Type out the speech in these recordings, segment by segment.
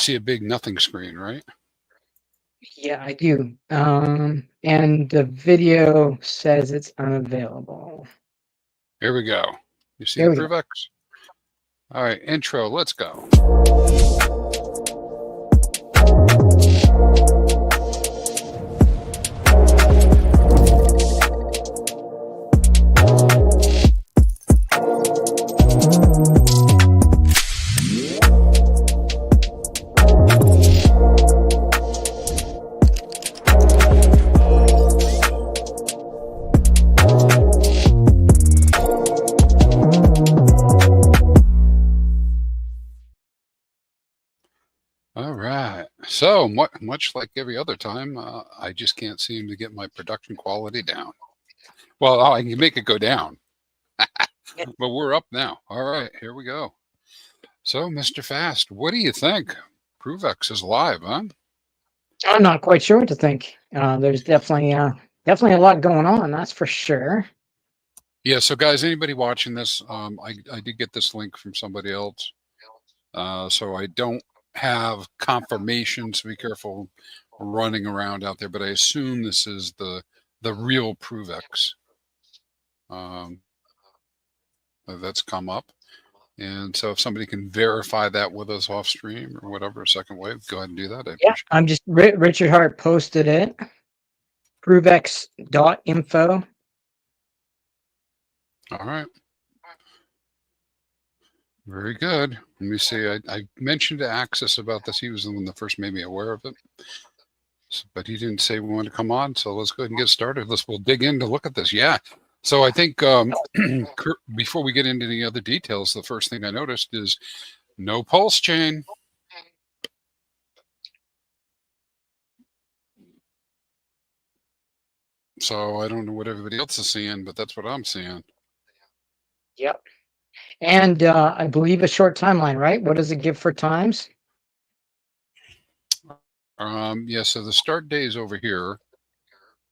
see a big nothing screen, right? Yeah, I do. And the video says it's unavailable. Here we go. You see There the we go. ProveX? All right, intro, let's go. All right. So much like every other time, I just can't seem to get my production quality down. Well, I can make it go down, but we're up now. All right, here we go. So, Mr. Fast, what do you think? ProveX is live, huh? I'm not quite sure what to think. There's definitely a lot going on, that's for sure. Yeah. So, guys, anybody watching this, I did get this link from somebody else, so I don't have confirmation. So be careful running around out there. But I assume this is the real ProveX. That's come up. And so if somebody can verify that with us off stream or whatever, second wave, go ahead and do that. Yeah, I'm just Richard Hart posted it. Provex.info. All right. Very good. Let me see. I mentioned to Axis about this. He was the one that first made me aware of it. But he didn't say we wanted to come on. So let's go ahead and get started. We'll dig in to look at this. Yeah. So I think before we get into any other details, the first thing I noticed is no pulse chain. So I don't know what everybody else is seeing, but that's what I'm seeing. Yep. And I believe a short timeline, right? What does it give for times? Yeah, so the start day is over here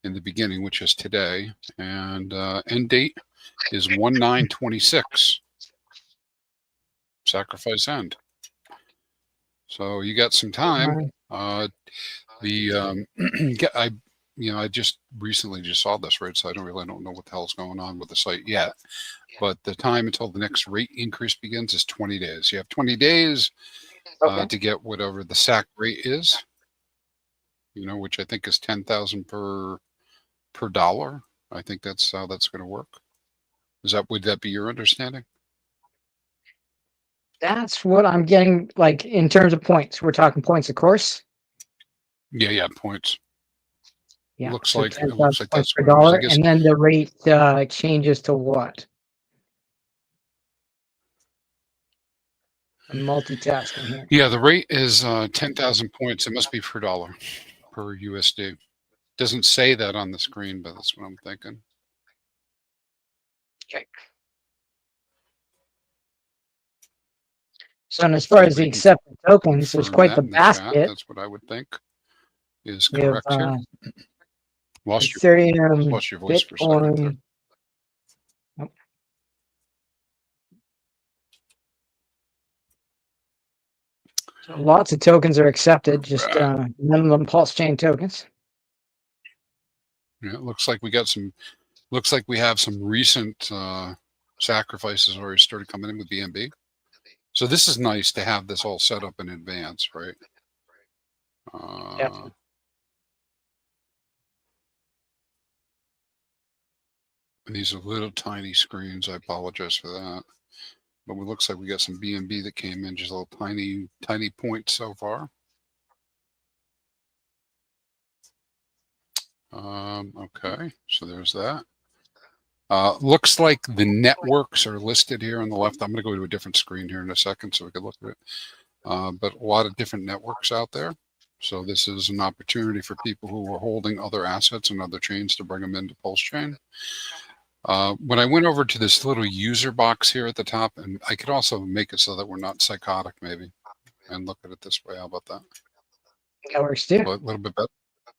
in the beginning, which is today, and end date is 1/9/26. Sacrifice end. So you got some time. I just recently just saw this, right? So I don't know what the hell's going on with the site yet. But the time until the next rate increase begins is 20 days. You have 20 days to get whatever the SAC rate is, which I think is 10,000 per dollar. I think that's how that's going to work. Would that be your understanding? That's what I'm getting, like, in terms of points. We're talking points, of course. Yeah, points. Yeah, looks so like 10,000 points that's per what it was, dollar, and then the rate changes to what? I'm multitasking here. Yeah, the rate is 10,000 points. It must be per dollar, per USD. Doesn't say that on the screen, but that's what I'm thinking. Okay. So, as far as the accepted tokens, there's quite the basket. That's what I would think is correct here. Ethereum, lost your voice for a second. Oh. So lots of tokens are accepted, just none of them pulse chain tokens. Yeah, it looks like we got some. Looks like we have some recent sacrifices already started coming in with BNB. So this is nice to have this all set up in advance, right? Definitely. And these are little tiny screens. I apologize for that. But it looks like we got some BNB that came in, just little tiny points so far. Okay, so there's that. Looks like the networks are listed here on the left. I'm going to go to a different screen here in a second so we can look at it. But a lot of different networks out there. So this is an opportunity for people who are holding other assets and other chains to bring them into Pulse Chain. When I went over to this little user box here at the top, and I could also make it so that we're not psychotic maybe, and look at it this way. How about that? That works too. A little bit better.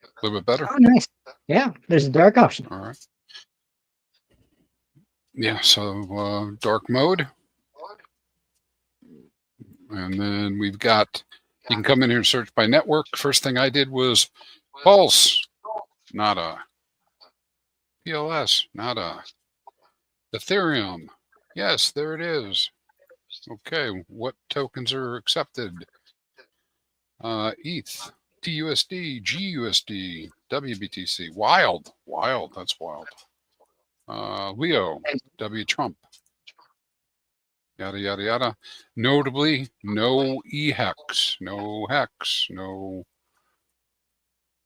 A little bit better. Oh, nice. Yeah, there's a dark option. All right. Yeah, so dark mode. And then we've got You can come in here and search by network. First thing I did was Pulse, nada. PLS, nada. Ethereum, yes, there it is. Okay, what tokens are accepted? ETH, TUSD, GUSD, WBTC, wild, that's wild. Leo, W Trump, yada, yada, yada. Notably, no EHEX, no HEX,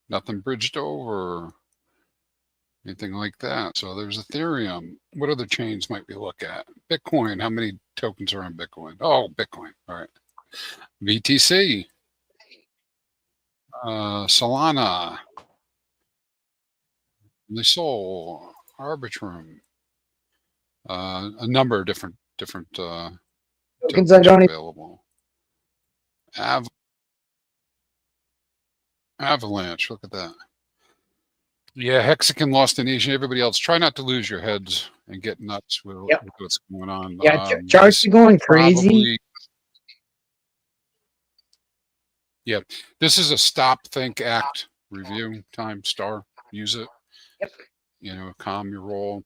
nothing bridged over, anything like that. So there's Ethereum. What other chains might we look at? Bitcoin, how many tokens are on Bitcoin? Oh, Bitcoin, all right. BTC, Solana, Sol, Arbitrum, a number of different Tokens I tokens are don't even available. Avalanche, look at that. Yeah, Hexagon, Lost in Asia, everybody else. Try not to lose your heads and get nuts with what's going on. Yeah, charts are going crazy. Probably, yeah, this is a stop, think, act, review time, star, use it. Yep. You know, calm your roll.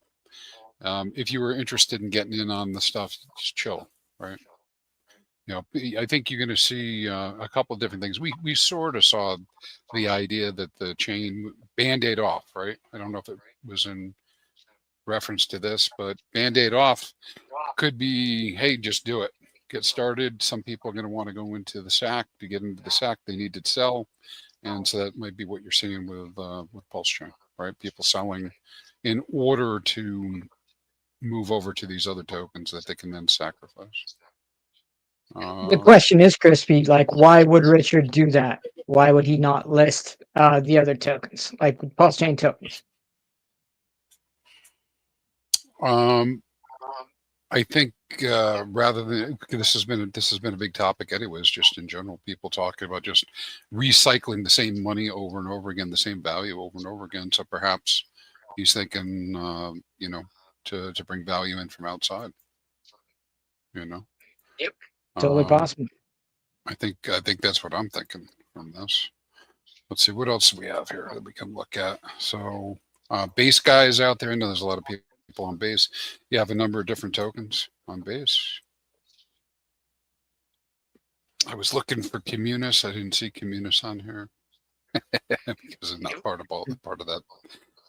If you were interested in getting in on the stuff, just chill, right? You know, I think you're going to see a couple of different things. We sort of saw the idea that the chain Band-Aid off, right? I don't know if it was in reference to this, but Band-Aid off could be, hey, just do it. Get started. Some people are going to want to go into the SAC. To get into the SAC, they need to sell. And so that might be what you're seeing with Pulse Chain, right? People selling in order to move over to these other tokens that they can then sacrifice. The question is, Crispy, like, why would Richard do that? Why would he not list the other tokens, like Pulse Chain tokens? I think rather than this has been a big topic anyways, just in general, people talking about just recycling the same money over and over again, the same value over and over again. So perhaps he's thinking, you know, to bring value in from outside. You know. Yep. Totally possible. I think that's what I'm thinking from this. Let's see what else we have here that we can look at. So base guys out there. I know there's a lot of people on base. You have a number of different tokens on base. I was looking for Communis. I didn't see Communis on here because it's not part of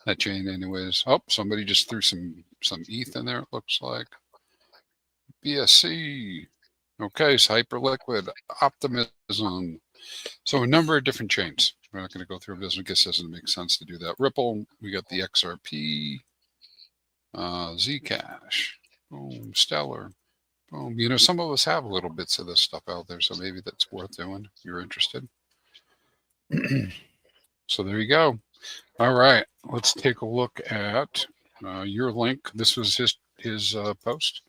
that chain, anyways. Oh, somebody just threw some ETH in there. It looks like BSC. Okay, so Hyperliquid, Optimism. So a number of different chains. We're not going to go through this. I guess it doesn't make sense to do that. Ripple, we got the XRP, Zcash, boom, Stellar, boom. You know, some of us have little bits of this stuff out there, so maybe that's worth doing if you're interested. So there you go. All right, let's take a look at your link. This was his post.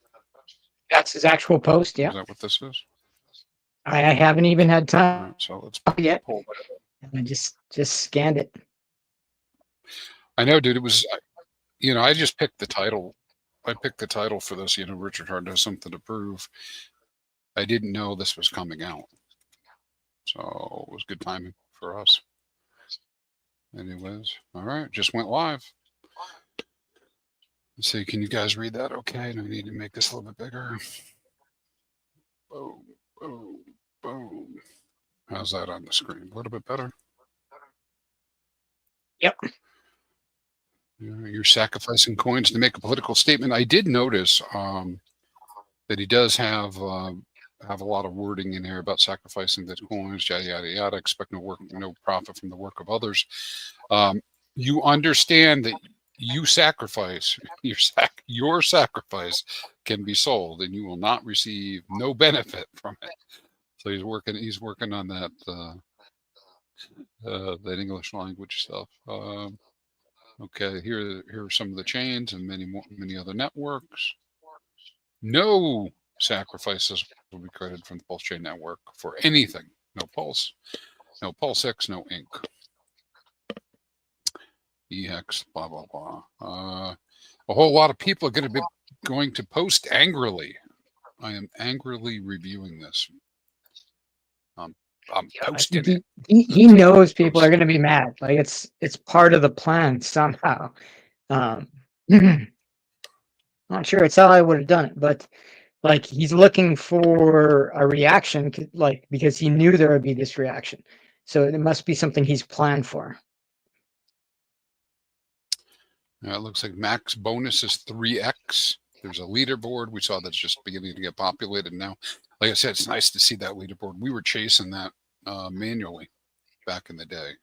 That's his actual post. Yeah. Is that what this is? I haven't even had time. All right, so let's yet. I just scanned it. I know, dude. It was, you know, I just picked the title. I picked the title for this. You know, Richard Hart has something to prove. I didn't know this was coming out, so it was good timing for us. Anyways, all right, just went live. Let's see, can you guys read that? Okay, no, we need to make this a little bit bigger. Boom, boom, boom. How's that on the screen? A little bit better. Yep. You're sacrificing coins to make a political statement. I did notice that he does have a lot of wording in here about sacrificing the coins, yada yada yada. Expect no profit from the work of others. You understand that you sacrifice your sacrifice can be sold, and you will not receive no benefit from it. So he's working on that that English language stuff. Okay, here are some of the chains and many other networks. No sacrifices will be credited from the Pulse Chain network for anything. No Pulse, no PulseX, no Inc. EX, blah blah blah. A whole lot of people are going to post angrily. I am angrily reviewing this. I'm I posting think it. he knows people are going to be mad. Like it's part of the plan somehow. Not sure it's how I would have done it, but like he's looking for a reaction, like because he knew there would be this reaction. So it must be something he's planned for. It looks like max bonus is 3x. There's a leaderboard. We saw that's just beginning to get populated now. Like I said, it's nice to see that leaderboard. We were chasing that manually back in the day,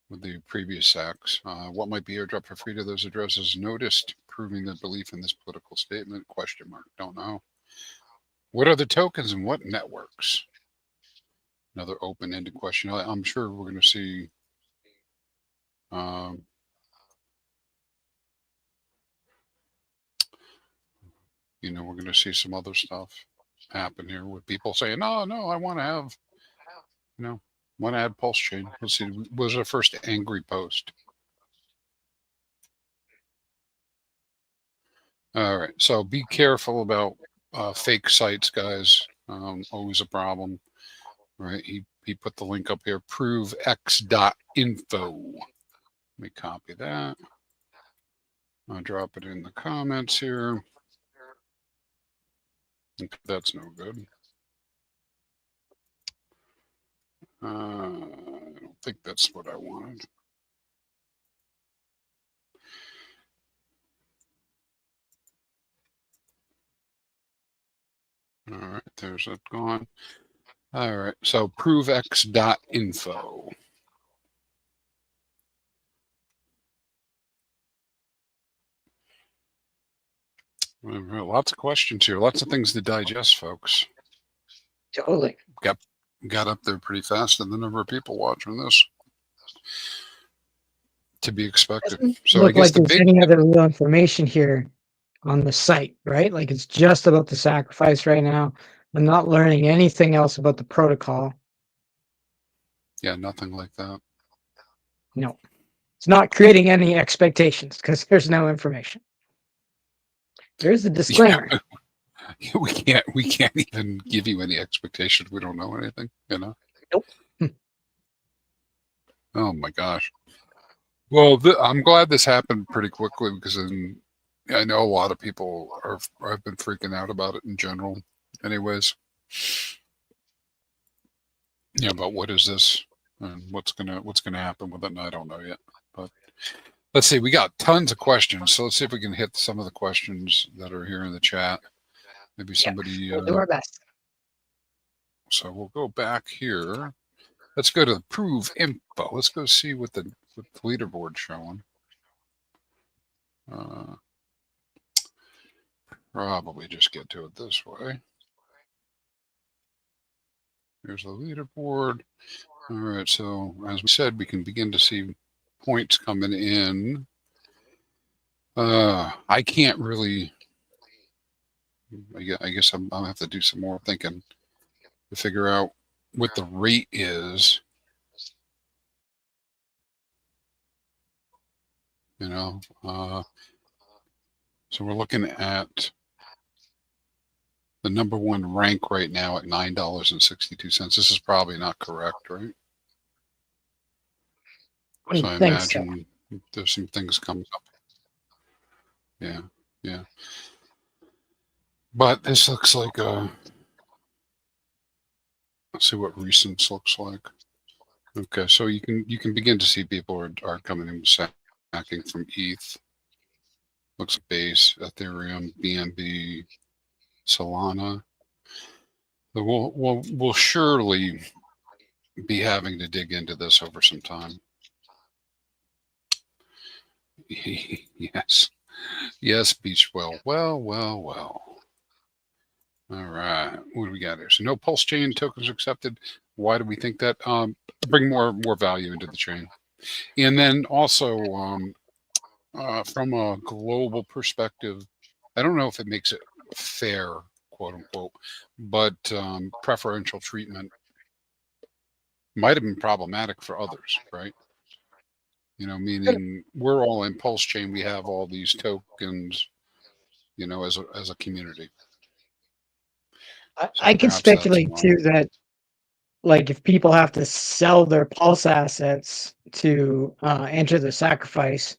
with the previous sacks. What might be airdropped for free to those addresses noticed, proving their belief in this political statement? Question mark. Don't know. What are the tokens and what networks? Another open-ended question. I'm sure we're going to see we're going to see some other stuff happen here with people saying, no, I want to have, want to add pulse chain. Let's see, what was our first angry post? All right, so be careful about fake sites, guys. Always a problem, right? He put the link up here, provex.info. Let me copy that. I'll drop it in the comments here. Okay, that's no good. I don't think that's what I wanted. All right, there's it gone. All right, so provex.info. Lots of questions here, lots of things to digest, folks. Totally. Got up there pretty fast, and the number of people watching this to be expected. So Look, I guess like there's any other real information here on the site, right? Like it's just about the sacrifice right now. I'm not learning anything else about the protocol. Yeah, nothing like that. No, it's not creating any expectations because there's no information. There's a disclaimer. Yeah, we can't even give you any expectations. We don't know anything, Nope. Oh my gosh. Well, I'm glad this happened pretty quickly because I know a lot of people have been freaking out about it in general. Anyways, about what is this and what's gonna happen with it, and I don't know yet. But let's see, we got tons of questions, so let's see if we can hit some of the questions that are here in the chat. Maybe somebody. We'll do our best. So we'll go back here. Let's go to the prove info. Let's go see what the leaderboard's showing. Probably just get to it this way. Here's the leaderboard. All right, so as we said, we can begin to see points coming in. I can't really. I guess I'll have to do some more thinking to figure out what the rate is. So we're looking at the number one rank right now at $9.62. This is probably not correct, right? So I imagine there's some things coming up. Yeah. But this looks like let's see what recents looks like. Okay, so you can begin to see people are coming in sacking from ETH. Looks like Base, Ethereum, BNB, Solana. So we'll surely be having to dig into this over some time. Yes, Beachwell. Well. All right, what do we got here? So no pulse chain tokens accepted. Why do we think that? Bring more value into the chain, and then also from a global perspective, I don't know if it makes it fair, quote unquote, but preferential treatment might have been problematic for others, right? Meaning we're all in pulse chain. We have all these tokens, as a community. I could speculate too that like if people have to sell their pulse assets to enter the sacrifice,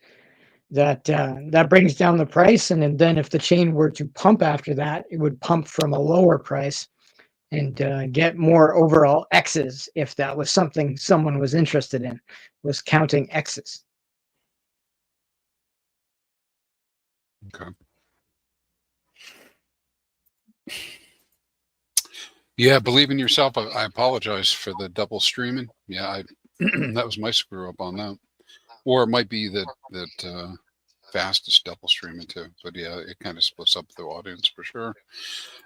that brings down the price, and then if the chain were to pump after that, it would pump from a lower price and get more overall X's if that was something someone was interested in, was counting X's. Okay. Yeah, believe in yourself. I apologize for the double streaming. Yeah, I that was my screw up on that. Or it might be that fastest double streaming too. But yeah, it kind of splits up the audience for sure.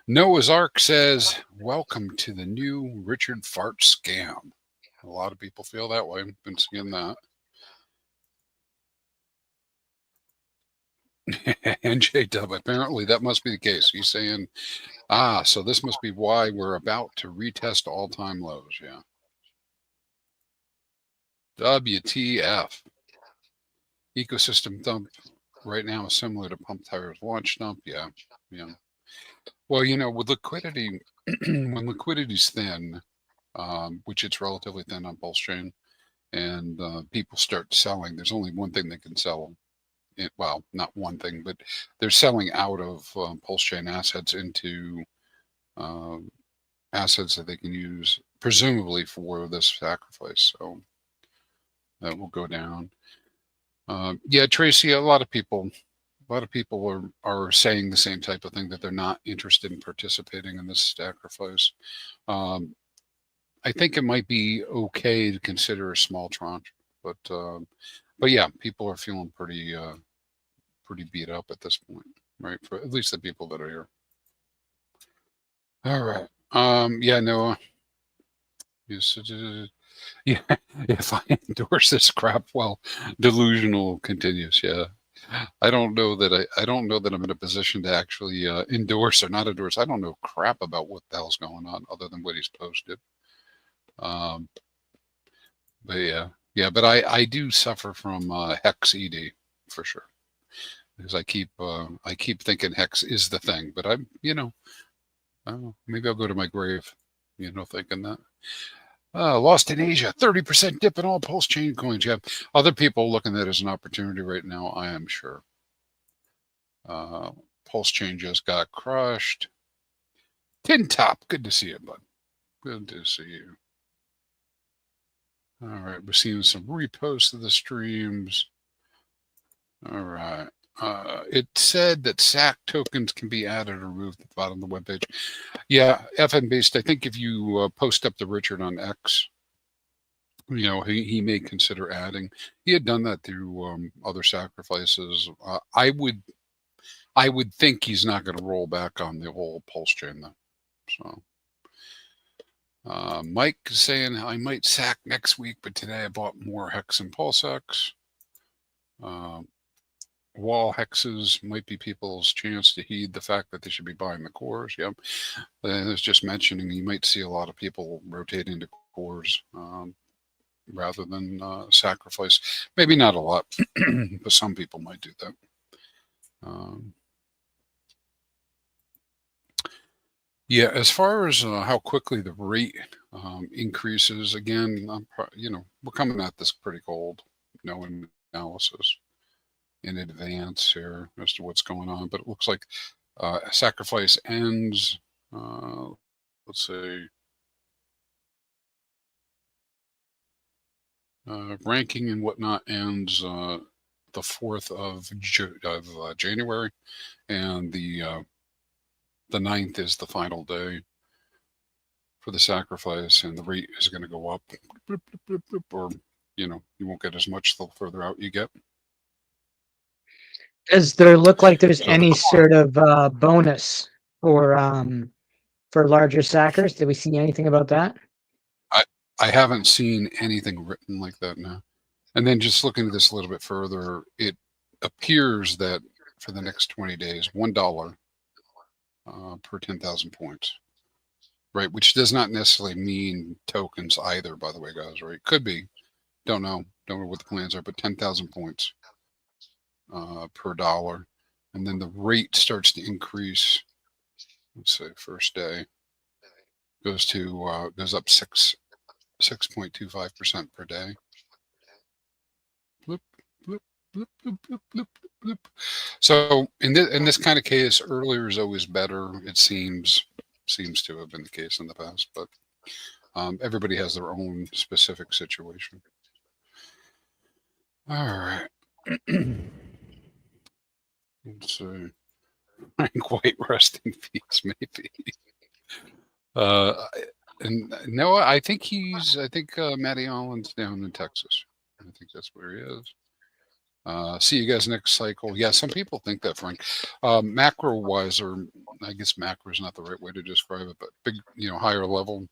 Noah's Ark says, "Welcome to the new Richard Fart scam." A lot of people feel that way. I've been seeing that. NJ Dub, apparently that must be the case. He's saying, so this must be why we're about to retest all-time lows. Yeah. WTF. Ecosystem dump right now is similar to pump tires launch dump. Yeah. Yeah. Well, with liquidity, when liquidity's thin, which it's relatively thin on Pulse Chain, and people start selling, there's only one thing they can sell. Well, not one thing, but they're selling out of Pulse Chain assets into assets that they can use, presumably for this sacrifice. So that will go down. Yeah, Tracy, a lot of people are saying the same type of thing, that they're not interested in participating in this sacrifice. I think it might be okay to consider a small tranche, but yeah, people are feeling pretty beat up at this point, right? For at least the people that are here. All right. Yeah, Noah. Yes, yeah. If I endorse this crap, well, delusional continues. Yeah. I don't know that I don't know that I'm in a position to actually endorse or not endorse. I don't know crap about what the hell's going on other than what he's posted. Um, but yeah, but I do suffer from Hex ED for sure, because I keep thinking Hex is the thing, but I'm I don't know, maybe I'll go to my grave, thinking that. Lost in Asia, 30% dip in all Pulse Chain coins. Yeah, other people looking at it as an opportunity right now, I am sure. Pulse Chain just got crushed. Tin Top, good to see you, bud. Good to see you. All right, we're seeing some reposts of the streams. All right. It said that SAC tokens can be added or removed at the bottom of the webpage. Yeah, FN based. I think if you post up to Richard on X, he may consider adding. He had done that through other sacrifices. I would think he's not going to roll back on the whole Pulse Chain though. So. Mike is saying I might sack next week, but today I bought more Hex and Pulse X. Wall hexes might be people's chance to heed the fact that they should be buying the cores. Yep. And it's just mentioning you might see a lot of people rotate into cores rather than sacrifice. Maybe not a lot, but some people might do that. Yeah, as far as how quickly the rate increases, again, we're coming at this pretty cold, no analysis in advance here as to what's going on. But it looks like sacrifice ends, let's say, ranking and whatnot ends the 4th of January, and the 9th is the final day for the sacrifice, and the rate is going to go up, or you won't get as much the further out you get. Does there look like there's any sort of bonus for larger sackers? Did we see anything about that? I haven't seen anything written like that now. And then just looking at this a little bit further, it appears that for the next 20 days, $1 per 10,000 points, right? Which does not necessarily mean tokens either, by the way, guys, right? Could be. Don't know what the plans are, but 10,000 points per dollar. And then the rate starts to increase. Let's say first day goes up 6 6.25% per day. Bloop, bloop, bloop, bloop, bloop, bloop, bloop. So in this kind of case, earlier is always better. It seems to have been the case in the past, but everybody has their own specific situation. All right. Let's see. Rank white resting fees, maybe. And Noah, I think Matty Allen's down in Texas. I think that's where he is. See you guys next cycle. Yeah, some people think that, Frank. Macro wise, or I guess macro is not the right way to describe it, but big, higher level.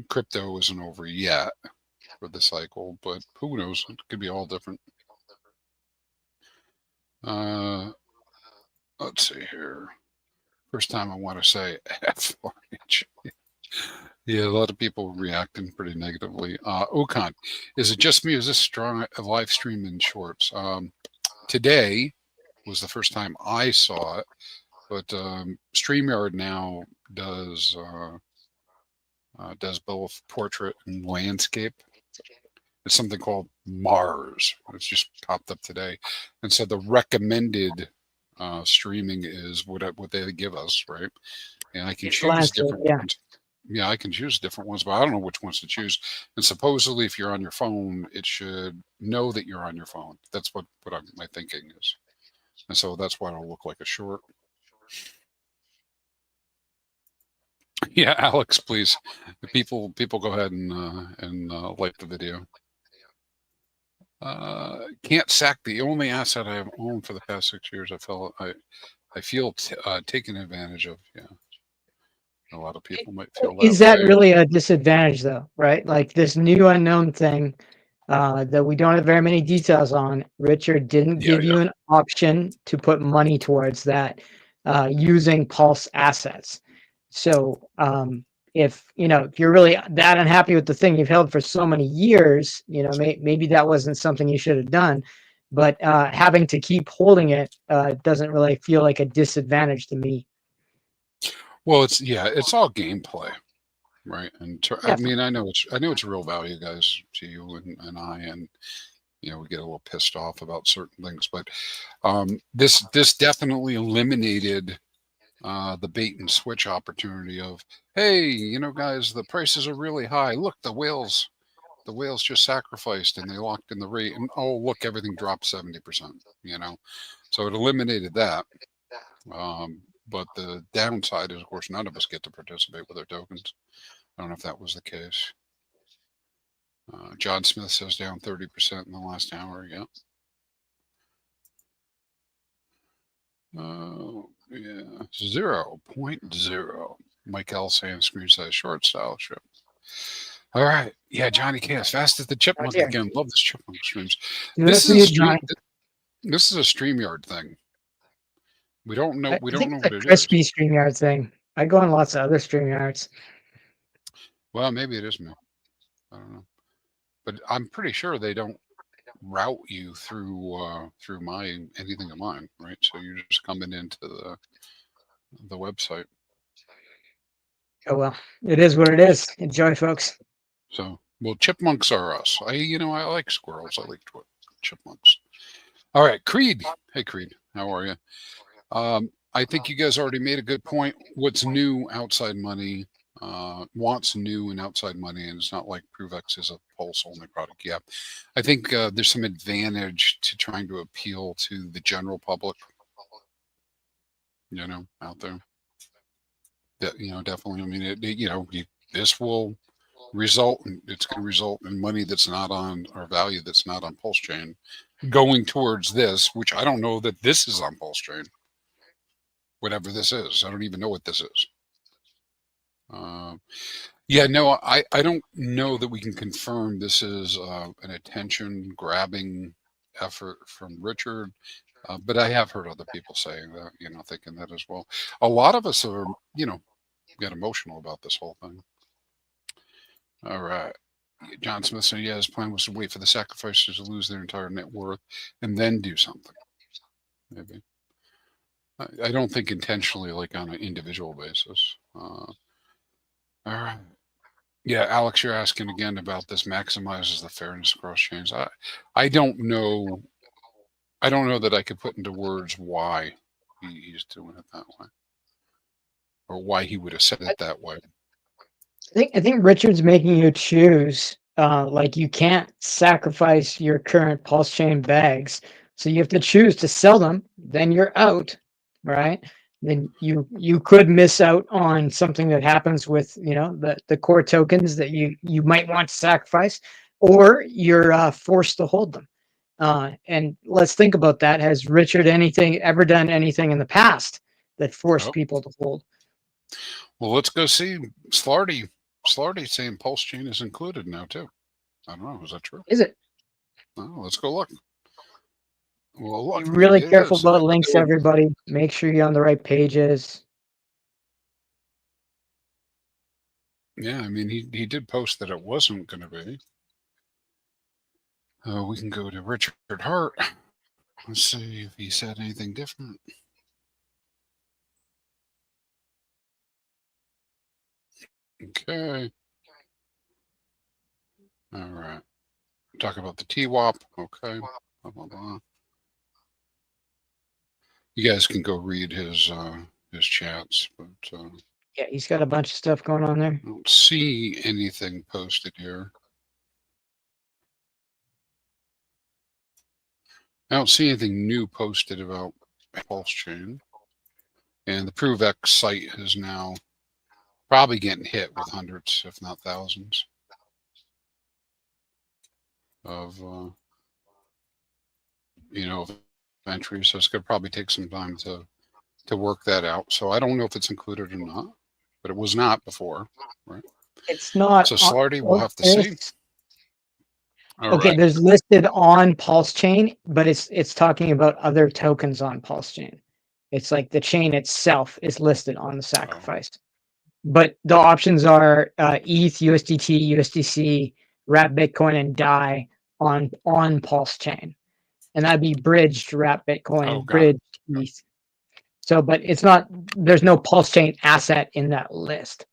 Crypto isn't over yet for the cycle, but who knows? It could be all different. Let's see here. First time I want to say FRH. Yeah, a lot of people reacting pretty negatively. Okan, is it just me? Is this strong a live stream in shorts? Today was the first time I saw it, but StreamYard now does both portrait and landscape. It's something called Mars. It's just popped up today, and so the recommended streaming is what they give us, right? And I can choose different ones. Yeah, I can choose different ones, but I don't know which ones to choose. And supposedly, if you're on your phone, it should know that you're on your phone. That's what my thinking is, and so that's why it'll look like a short. Yeah, Alex, please. People go ahead and like the video. Can't sack the only asset I have owned for the past 6 years. I feel taken advantage of. Yeah. A lot of people might feel that. Is that really a disadvantage, though? Right? Like this new unknown thing that we don't have very many details on. Richard didn't give you an option to put money towards that using Pulse assets. So if you're really that unhappy with the thing you've held for so many years, maybe that wasn't something you should have done. But having to keep holding it doesn't really feel like a disadvantage to me. Well, it's all gameplay, right? And I mean, I know it's real value, guys, to you and I, and we get a little pissed off about certain things, but this definitely eliminated the bait and switch opportunity of, hey, guys, the prices are really high. Look, the whales just sacrificed and they locked in the rate, and oh look, everything dropped 70%. So it eliminated that. But the downside is, of course, none of us get to participate with our tokens. I don't know if that was the case. John Smith says down 30% in the last hour. Yeah. Yeah, 0.0. Mike L saying screen size short style ship. All right. Yeah, Johnny K. As fast as the chipmunk again. Love this chipmunk streams. This is a StreamYard thing. We don't know. We don't know what it is. Crispy StreamYard thing. I go on lots of other StreamYards. Well, maybe it is me. I don't know, but I'm pretty sure they don't route you through anything of mine, right? So you're just coming into the website. Oh well, it is what it is. Enjoy, folks. So, well, chipmunks are us. I like squirrels. I like chipmunks. All right, Creed. Hey, Creed, how are you? I think you guys already made a good point. What's new outside money wants new and outside money, and it's not like ProveX is a pulse only product. Yeah, I think there's some advantage to trying to appeal to the general public, out there. That definitely. I mean, this will result. It's going to result in money that's not on, or value that's not on Pulse Chain, going towards this, which I don't know that this is on Pulse Chain. Whatever this is, I don't even know what this is. Yeah, no, I don't know that we can confirm this is an attention grabbing effort from Richard, but I have heard other people saying that, thinking that as well. A lot of us are, get emotional about this whole thing. All right. John Smith said, yeah, his plan was to wait for the sacrifices to lose their entire net worth and then do something. Maybe. I don't think intentionally, like on an individual basis. All right. Yeah, Alex, you're asking again about this maximizes the fairness across chains. I don't know. I don't know that I could put into words why he's doing it that way, or why he would have said it that way. I think Richard's making you choose. Like you can't sacrifice your current pulse chain bags, so you have to choose to sell them. Then you're out, right? Then you could miss out on something that happens with the core tokens that you might want to sacrifice, or you're forced to hold them. And let's think about that. Has Richard ever done anything in the past that forced Oh, people to hold? well, let's go see Slarty. Slarty saying pulse chain is included now too. I don't know. Is that true? Is it? Oh, let's go look. Well, Be look, maybe really it careful is. about links, everybody. Make sure you're on the right pages. Yeah, I mean, he did post that it wasn't going to be. We can go to Richard Hart. Let's see if he said anything different. Okay. All right. Talk about the TWAP. Okay. Blah, blah, blah. You guys can go read his chats, but Yeah, he's got a bunch of stuff going on there. I don't see anything posted here. I don't see anything new posted about Pulse Chain. And the ProveX site is now probably getting hit with hundreds, if not thousands, of of entries. So it's going to probably take some time to work that out. So I don't know if it's included or not, but it was not before, right? It's not. So Slarty, we'll have to see. All Okay, right. there's listed on Pulse Chain, but it's talking about other tokens on Pulse Chain. It's like the chain itself is listed on the sacrifice. But the options are ETH, USDT, USDC, Wrap Bitcoin, and DAI on Pulse Chain. And that'd be bridged Wrap Bitcoin, bridged ETH. So, but it's not, there's no Pulse Chain asset in that list.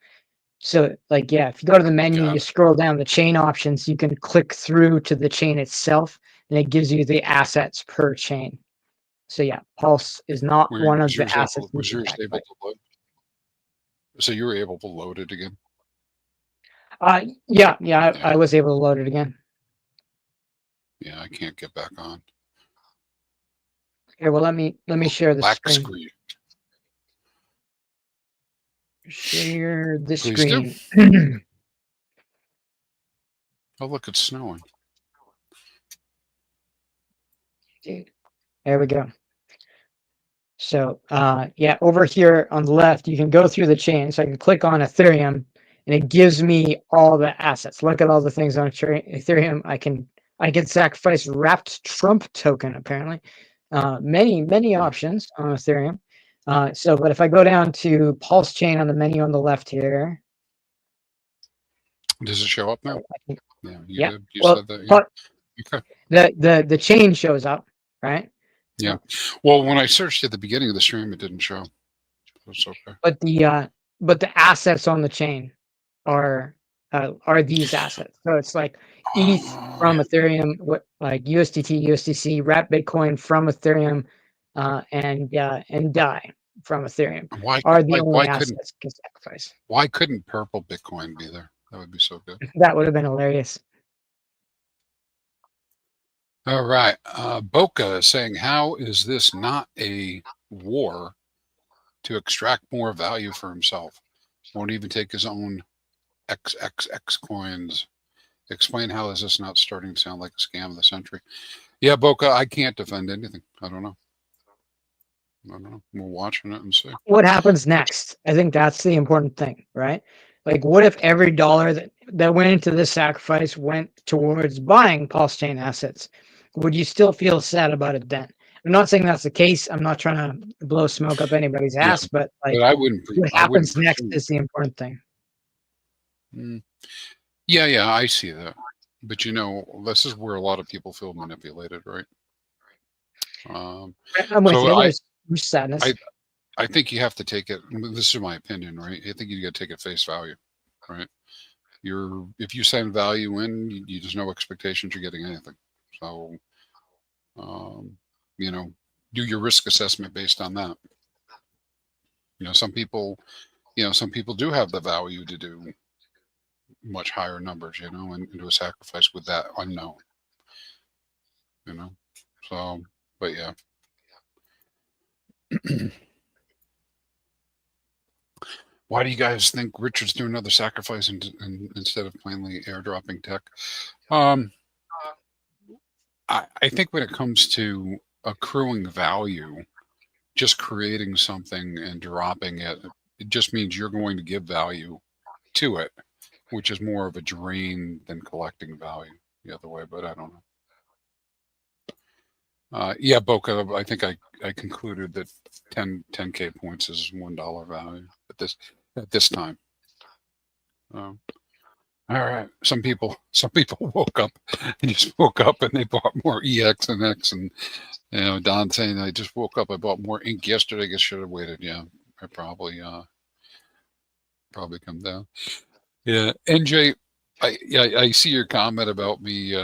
So, like, yeah, if you go to the menu, you scroll down the chain options, you can click through to the chain itself, and it gives you the assets per chain. So, yeah, Pulse is not one of the assets. Was yours able to load? So you were able to load it again? Yeah, I was able to load it again. Yeah, I can't get back on. Okay, well, let me share the screen. Share the screen. Oh, look, it's snowing. There we go. So, yeah, over here on the left, you can go through the chain. So I can click on Ethereum, and it gives me all the assets. Look at all the things on Ethereum. I can sacrifice wrapped Trump token, apparently. Many options on Ethereum. But if I go down to Pulse Chain on the menu on the left here. Does it show up now? Yeah, you did. You said that. Yeah. Okay. The chain shows up, right? Yeah. Well, when I searched at the beginning of the stream, it didn't show. It's okay. But the assets on the chain are these assets. So it's like ETH from Ethereum, like USDT, USDC, Wrap Bitcoin from Ethereum, and DAI from Ethereum are the only assets you can sacrifice. Why couldn't purple Bitcoin be there? That would be so good. That would have been hilarious. All right. Boca is saying, how is this not a war to extract more value for himself? Won't even take his own XXX coins. Explain how is this not starting to sound like a scam of the century? Yeah, Boca, I can't defend anything. I don't know. We're watching it and see. What happens next? I think that's the important thing, right? Like, what if every dollar that went into this sacrifice went towards buying Pulse Chain assets? Would you still feel sad about it then? I'm not saying that's the case. I'm not trying to blow smoke up anybody's ass, but like, but I wouldn't. What happens next is the important thing. Yeah, I see that. But this is where a lot of people feel manipulated, right? I'm with you. There's sadness. I think you have to take it. This is my opinion, right? I think you got to take it face value. right? If you send value in, there's no expectations you're getting anything. So, you know, do your risk assessment based on that. Some people, some people do have the value to do much higher numbers, and do a sacrifice with that unknown, you know. So, but yeah. Why do you guys think Richard's doing another sacrifice instead of plainly airdropping tech? I think when it comes to accruing value, just creating something and dropping it, it just means you're going to give value to it, which is more of a drain than collecting value the other way. But I don't know. Yeah, Boca, I think I concluded that 10K points is $1 value at this time. All right. Some people woke up and just woke up and they bought more EX and X, and Don saying I just woke up, I bought more ink yesterday. I guess should have waited. Yeah, I probably come down. Yeah, NJ, I see your comment about me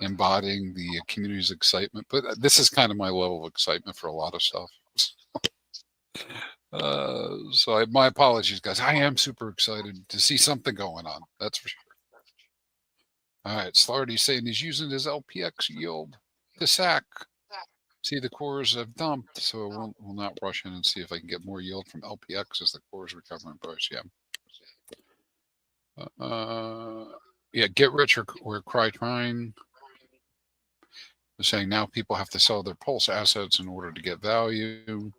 embodying the community's excitement, but this is kind of my level of excitement for a lot of stuff. So my apologies, guys. I am super excited to see something going on. That's for sure. All right, Slarty's saying he's using his LPX yield to sack. See, the cores have dumped, so we'll not rush in and see if I can get more yield from LPX as the cores recovering price. Yeah. Yeah, get rich or cry trying. They're saying now people have to sell their Pulse assets in order to get value.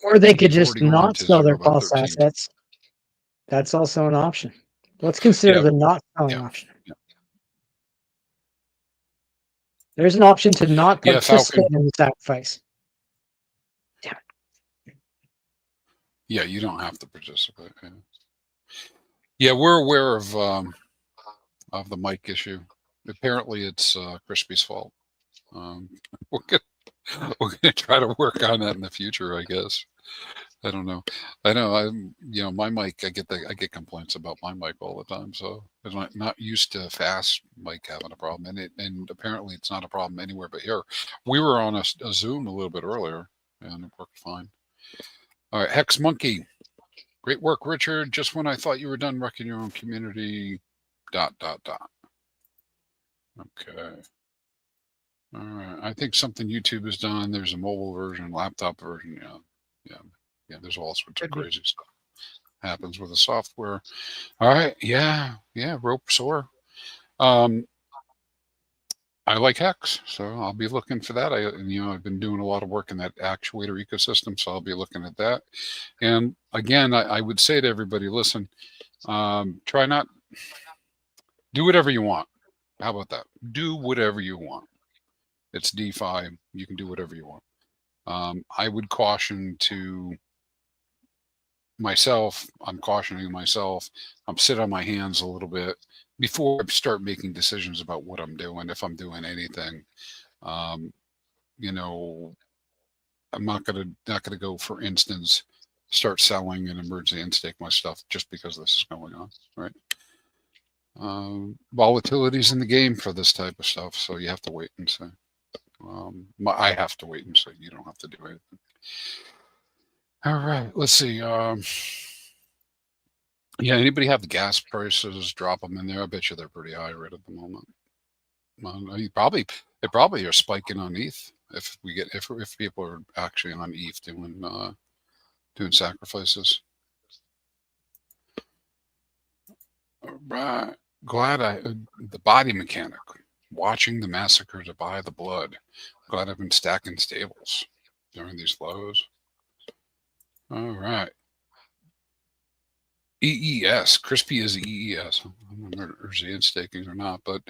Or they could just not sell their Pulse assets. That's also an option. Let's consider the not selling option. Yeah. There's an option to not participate in the sacrifice. Damn it. Yeah, you don't have to participate. Yeah, we're aware of the mic issue. Apparently, it's Crispy's fault. We're gonna try to work on that in the future, I guess. I don't know. I know I'm, my mic. I get complaints about my mic all the time. So I'm not used to fast mic having a problem, and apparently it's not a problem anywhere but here. We were on a Zoom a little bit earlier, and it worked fine. All right, Hex Monkey, great work, Richard. Just when I thought you were done wrecking your own community. ... Okay. All right. I think something YouTube has done. There's a mobile version, laptop version. Yeah. There's all sorts of crazy stuff happens with the software. All right. Yeah. Rope soar. I like Hex, so I'll be looking for that. I've been doing a lot of work in that actuator ecosystem, so I'll be looking at that. And again, I would say to everybody, listen, try not do whatever you want. How about that? Do whatever you want. It's DeFi. You can do whatever you want. I would caution to myself. I'm cautioning myself. I'm sitting on my hands a little bit before I start making decisions about what I'm doing, if I'm doing anything. I'm not gonna go, for instance, start selling and emergency and stake my stuff just because this is going on, right? Volatility's in the game for this type of stuff, so you have to wait and see. I have to wait and see. You don't have to do anything. All right, let's see. Yeah, anybody have the gas prices? Drop them in there. I bet you they're pretty high right at the moment. They probably are spiking on ETH if people are actually on ETH doing sacrifices. All right, glad the body mechanic. Watching the massacre to buy the blood. Glad I've been stacking stables during these lows. All right. EES. Crispy is EES. I don't know if there's staking or not, but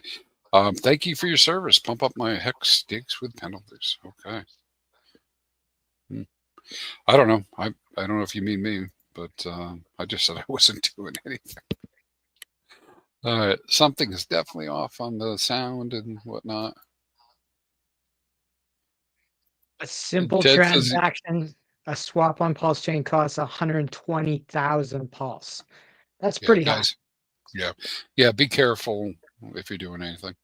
thank you for your service. Pump up my Hex stakes with penalties. Okay. I don't know. I don't know if you mean me, but I just said I wasn't doing anything. All right. Something is definitely off on the sound and whatnot. A simple transaction a swap on Pulse Chain costs 120,000 Pulse. That's Yeah, pretty high. guys. Yeah. Yeah. Be careful if you're doing anything.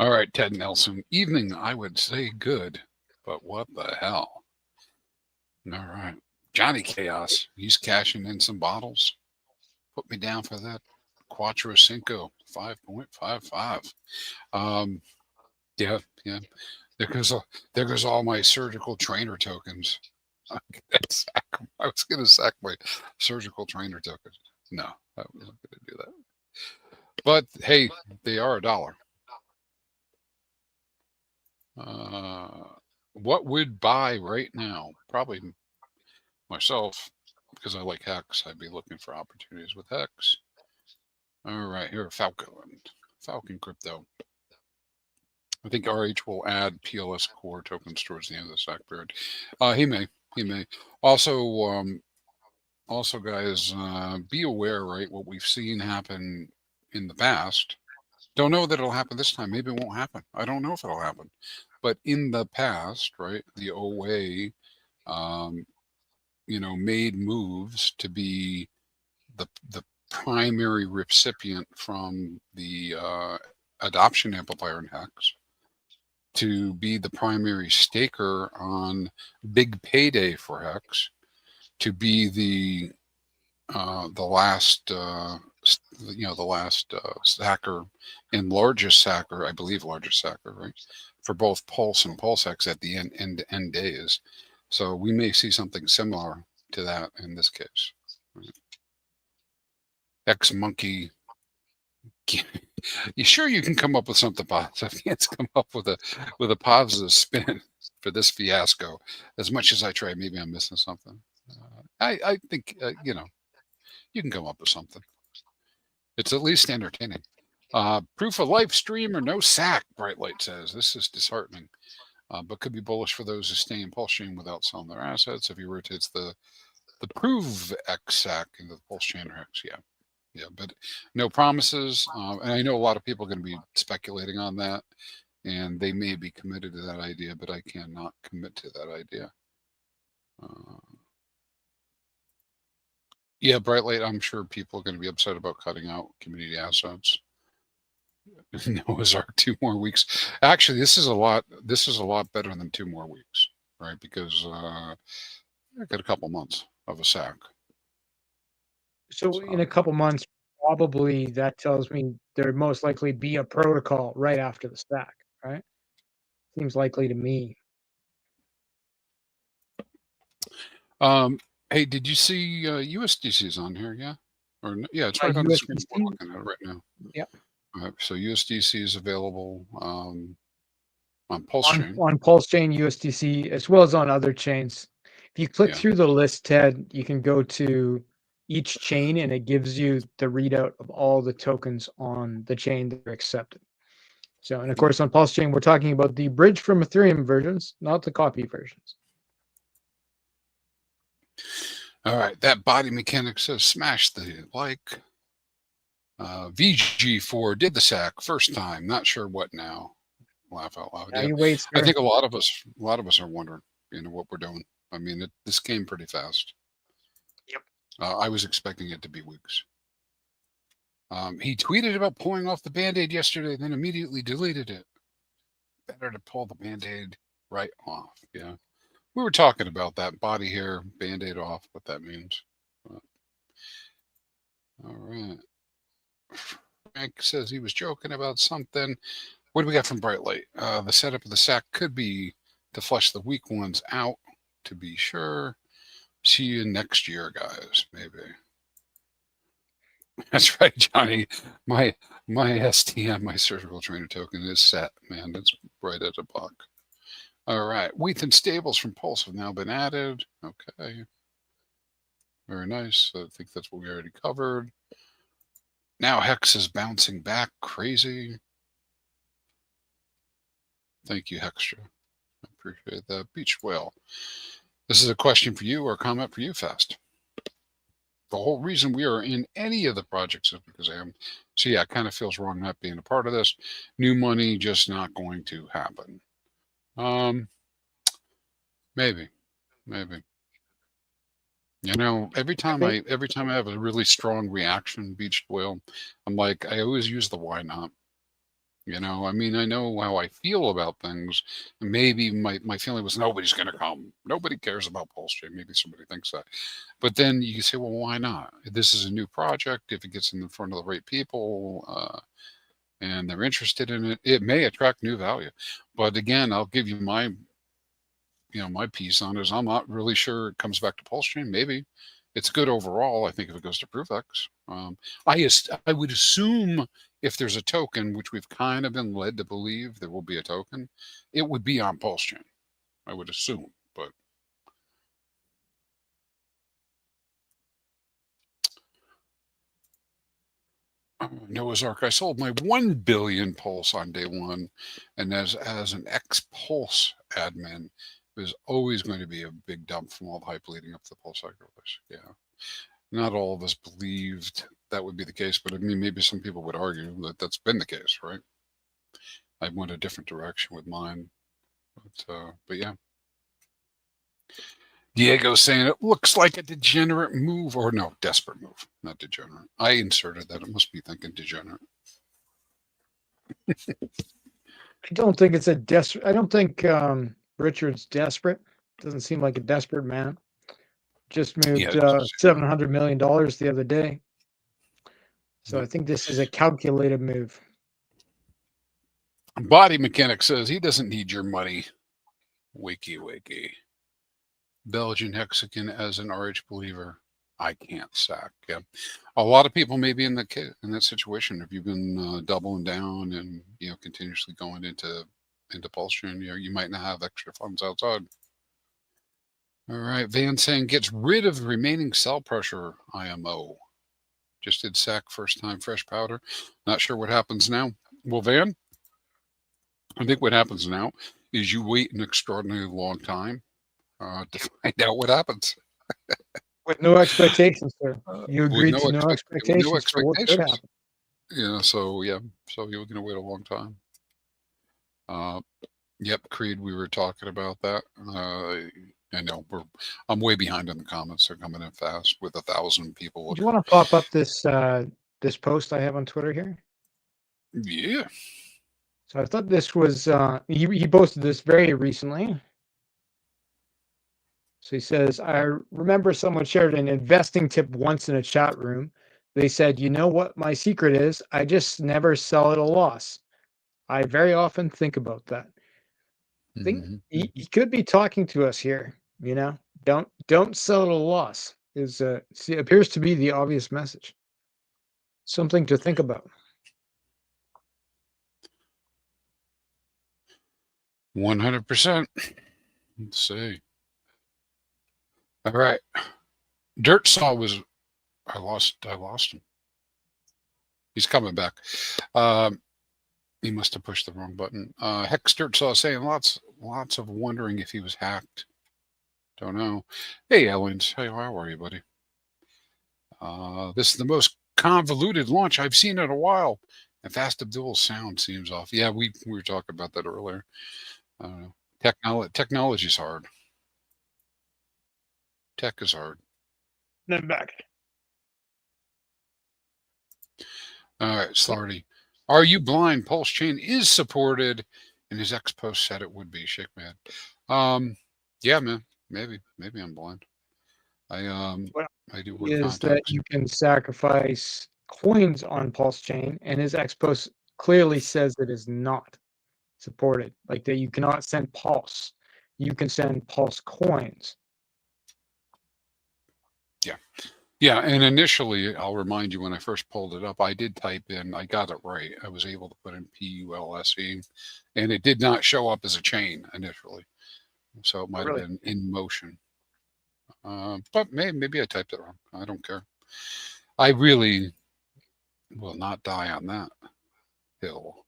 All right, Ted Nelson. Evening, I would say good, but what the hell? All right. Johnny Chaos. He's cashing in some bottles. Put me down for that. Quattro Cinco, 5.55. Yeah, yeah. There goes all my surgical trainer tokens. I was going to sack my surgical trainer tokens. No, I wasn't going to do that. But hey, they are $1. What would buy right now? Probably myself, because I like Hex. I'd be looking for opportunities with Hex. All right, here, Falcon Crypto. I think RH will add PLS core tokens towards the end of the stack period. He may. Also, guys, be aware, right? What we've seen happen in the past. Don't know that it'll happen this time. Maybe it won't happen. I don't know if it'll happen. But in the past, right, the OA, made moves to be the primary recipient from the adoption amplifier in Hex, to be the primary staker on big payday for Hex, to be the last sacker and largest sacker, I believe largest sacker, right, for both Pulse and PulseX at the end days. So we may see something similar to that in this case. Right? X Monkey. You sure you can come up with something positive? Can't come up with a positive spin for this fiasco. As much as I try, maybe I'm missing something. I think you can come up with something. It's at least entertaining. Proof of life stream or no sack, Bright Light says. This is disheartening, but could be bullish for those who stay in Pulse Chain without selling their assets. If he rotates the Prove X sack into the Pulse Chain or X, yeah, but no promises. And I know a lot of people are going to be speculating on that, and they may be committed to that idea, but I cannot commit to that idea. Yeah, Bright Light, I'm sure people are going to be upset about cutting out community assets. Noah's Ark 2 more weeks. Actually, this is a lot better than 2 more weeks, right? Because I got a couple months of a sack. So in a couple months, probably that tells me there'd most likely be a protocol right after the stack, right? Seems likely to me. Hey, did you see USDC's on here? Yeah, yeah, it's right on the screen. We're looking at it right now. Yeah. So USDC is available on Pulse Chain. On Pulse Chain, USDC, as well as on other chains. If you click through the list, Ted, you can go to each chain and it gives you the readout of all the tokens on the chain that are accepted. So, and of course, on Pulse Chain, we're talking about the bridge from Ethereum versions, not the copy versions. All right, that body mechanic says smash the like. VG4 did the sack first time. Not sure what now. Laugh out loud. Now you wait, I think a lot of us are wondering, what we're doing. I mean, this came pretty fast. Yep. I was expecting it to be weeks. He tweeted about pulling off the Band-Aid yesterday, then immediately deleted it. Better to pull the Band-Aid right off. Yeah. We were talking about that body hair Band-Aid off, what that means. All right. Frank says he was joking about something. What do we got from Bright Light? The setup of the sack could be to flush the weak ones out, to be sure. See you next year, guys. Maybe. That's right, Johnny. My STM, my surgical trainer token is set, man. That's right at $1. All right. Wheat and stables from Pulse have now been added. Okay. Very nice. I think that's what we already covered. Now Hex is bouncing back crazy. Thank you, Hextra. I appreciate that. Beach Whale. This is a question for you or a comment for you, Fast. The whole reason we are in any of the projects is because I am. So yeah, it kind of feels wrong not being a part of this. New money just not going to happen. Maybe, maybe. You know, every I time think I have a really strong reaction, beached whale, I'm like, I always use the why not. You know, I mean, I know how I feel about things. Maybe my feeling was nobody's going to come. Nobody cares about Pulse Chain. Maybe somebody thinks that. But then you say, well, why not? This is a new project. If it gets in front of the right people and they're interested in it, it may attract new value. But again, I'll give you my my piece on it is I'm not really sure it comes back to Pulse Chain. Maybe it's good overall. I think if it goes to ProofX, I would assume if there's a token, which we've kind of been led to believe there will be a token, it would be on Pulse Chain. I would assume, but Noah's Ark. I sold my 1 billion Pulse on day one, and as an ex Pulse admin, there's always going to be a big dump from all the hype leading up to the Pulse sacrifice. Yeah, not all of us believed that would be the case, but I mean, maybe some people would argue that that's been the case, right? I went a different direction with mine, but yeah. Diego saying it looks like a degenerate move, or no, desperate move, not degenerate. I inserted that. It must be thinking degenerate. I don't think it's a desperate. I don't think Richard's desperate. Doesn't seem like a desperate man. Just moved Yeah, $700 million the other day. So yeah. I think this is a calculated move. Body Mechanic says he doesn't need your money. Wakey, wakey. Belgian Hexagon as an RH believer. I can't sack. Yeah, a lot of people may be in that situation. If you've been doubling down and continuously going into Pulse Chain, you might not have extra funds outside. All right, Van saying gets rid of the remaining sell pressure IMO. Just did sack first time fresh powder. Not sure what happens now. Well, Van, I think what happens now is you wait an extraordinarily long time to find out what happens. With no expectations, sir. You With agreed no to no no expectations for what could expectations. happen. So you're going to wait a long time. Yep, Creed, we were talking about that. I know I'm way behind in the comments. They're coming in fast with 1,000 people. Do you want to pop up this this post I have on Twitter here? Yeah. So I thought this was he posted this very recently. So he says, I remember someone shared an investing tip once in a chat room. They said, you know what my secret is? I just never sell at a loss. I very often think about that. I think he could be talking to us here, you know. Don't sell at a loss is appears to be the obvious message. Something to think about. 100%. Let's see. All right. Dirt Saw was I lost him. He's coming back. He must have pushed the wrong button. Hex Dirt Saw saying lots of wondering if he was hacked. Don't know. Hey, Ellens. Hey, how are you, buddy? This is the most convoluted launch I've seen in a while. And Fast Abdul's sound seems off. Yeah, we were talking about that earlier. Technology's hard. Tech is hard. Then back. All right, Slarty. Are you blind? Pulse Chain is supported, and his ex post said it would be. Shake man. Yeah, man. Maybe I'm blind. Well, I do work is that contacts. you can sacrifice coins on Pulse Chain, and his ex post clearly says it is not supported. Like that, you cannot send Pulse. You can send Pulse coins. Yeah, and initially, I'll remind you when I first pulled it up, I did type in, I got it right. I was able to put in PULSE, and it did not show up as a chain initially. So it might have been in motion. But maybe I typed it wrong. I don't care. I really will not die on that hill.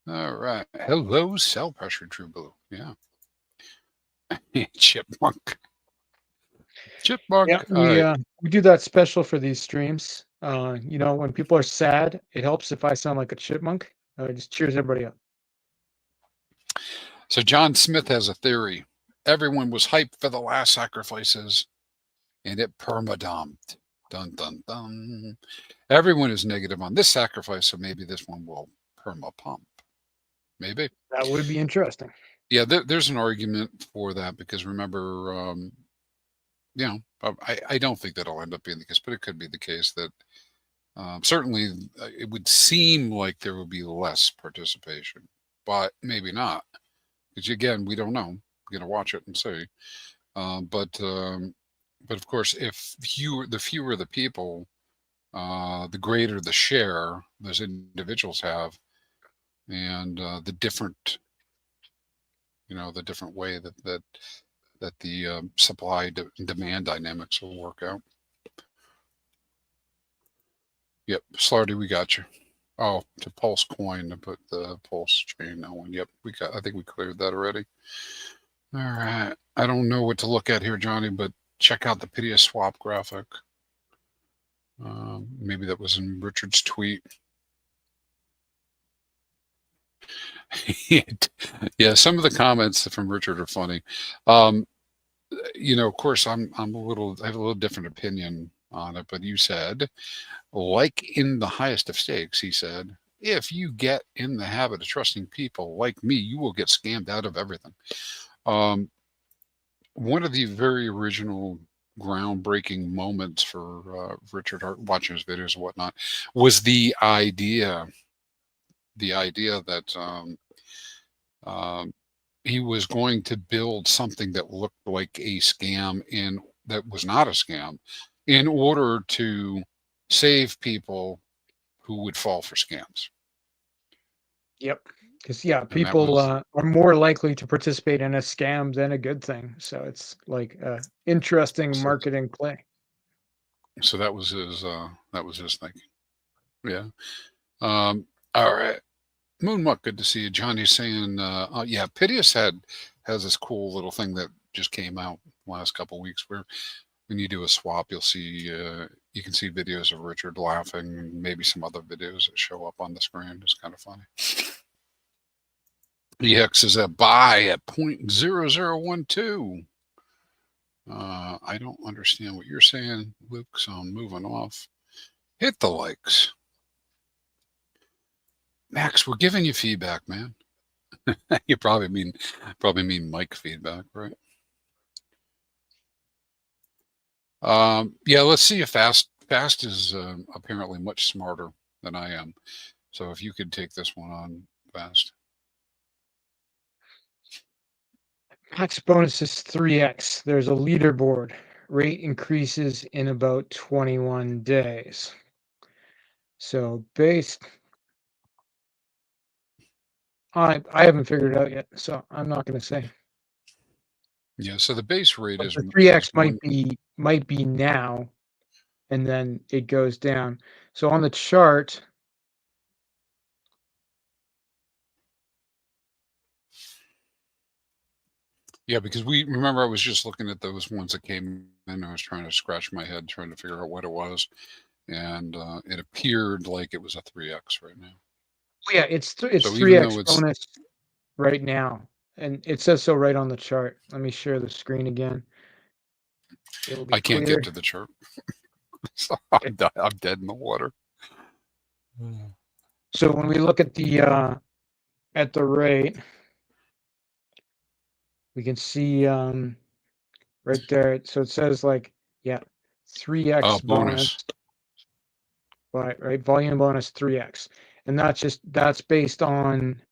All right. Hello, cell pressure, True Blue. Yeah. Chipmunk. Chipmunk. Yeah, we do that special for these streams. When people are sad, it helps if I sound like a chipmunk. Just cheers everybody up. So John Smith has a theory. Everyone was hyped for the last sacrifices, and it permadumped. Dun dun dun. Everyone is negative on this sacrifice, so maybe this one will perma-pump. Maybe. That would be interesting. Yeah, there's an argument for that because remember, I don't think that'll end up being the case, but it could be the case that certainly it would seem like there would be less participation, but maybe not. Because again, we don't know. We're going to watch it and see. But of course, if the fewer the people, the greater the share those individuals have, and the different, the different way that the supply and demand dynamics will work out. Yep, Slarty, we got you. Oh, to Pulse Coin to put the Pulse chain on. Yep, I think we cleared that already. All right. I don't know what to look at here, Johnny, but check out the Piteous swap graphic. Maybe that was in Richard's tweet. Yeah, some of the comments from Richard are funny. Of course, I have a little different opinion on it, but you said, like in the highest of stakes, he said, if you get in the habit of trusting people like me, you will get scammed out of everything. One of the very original groundbreaking moments for Richard Hart watching his videos and whatnot was the idea that he was going to build something that looked like a scam that was not a scam in order to save people who would fall for scams. Yep. Because people are more likely to participate in a scam than a good thing. So it's like interesting marketing play. So that was his thinking. Yeah. All right. Moonmuck, good to see you. Johnny's saying, yeah, Piteous has this cool little thing that just came out last couple of weeks where when you do a swap, you'll see you can see videos of Richard laughing and maybe some other videos that show up on the screen. It's kind of funny. EX is a buy at 0.0012. I don't understand what you're saying, Luke, so I'm moving off. Hit the likes. Max, we're giving you feedback, man. You probably mean mic feedback, right? Yeah, let's see if Fast is apparently much smarter than I am. So if you could take this one on, Fast. Max bonus is 3x. There's a leaderboard. Rate increases in about 21 days. So base, I haven't figured it out yet, so I'm not going to say. Yeah, so the base rate but is the 3x might be now, and then it goes down. So on the chart, yeah, because remember I was just looking at those ones that came in. I was trying to scratch my head trying to figure out what it was, and it appeared like it was a 3x right now. Yeah, it's 3x bonus right now, and it says so right on the chart. Let me share the screen again. I can't get to the chart. So I'm dead in the water. So when we look at the rate, we can see right there. So it says 3x bonus. Right, volume bonus 3x, and that's based on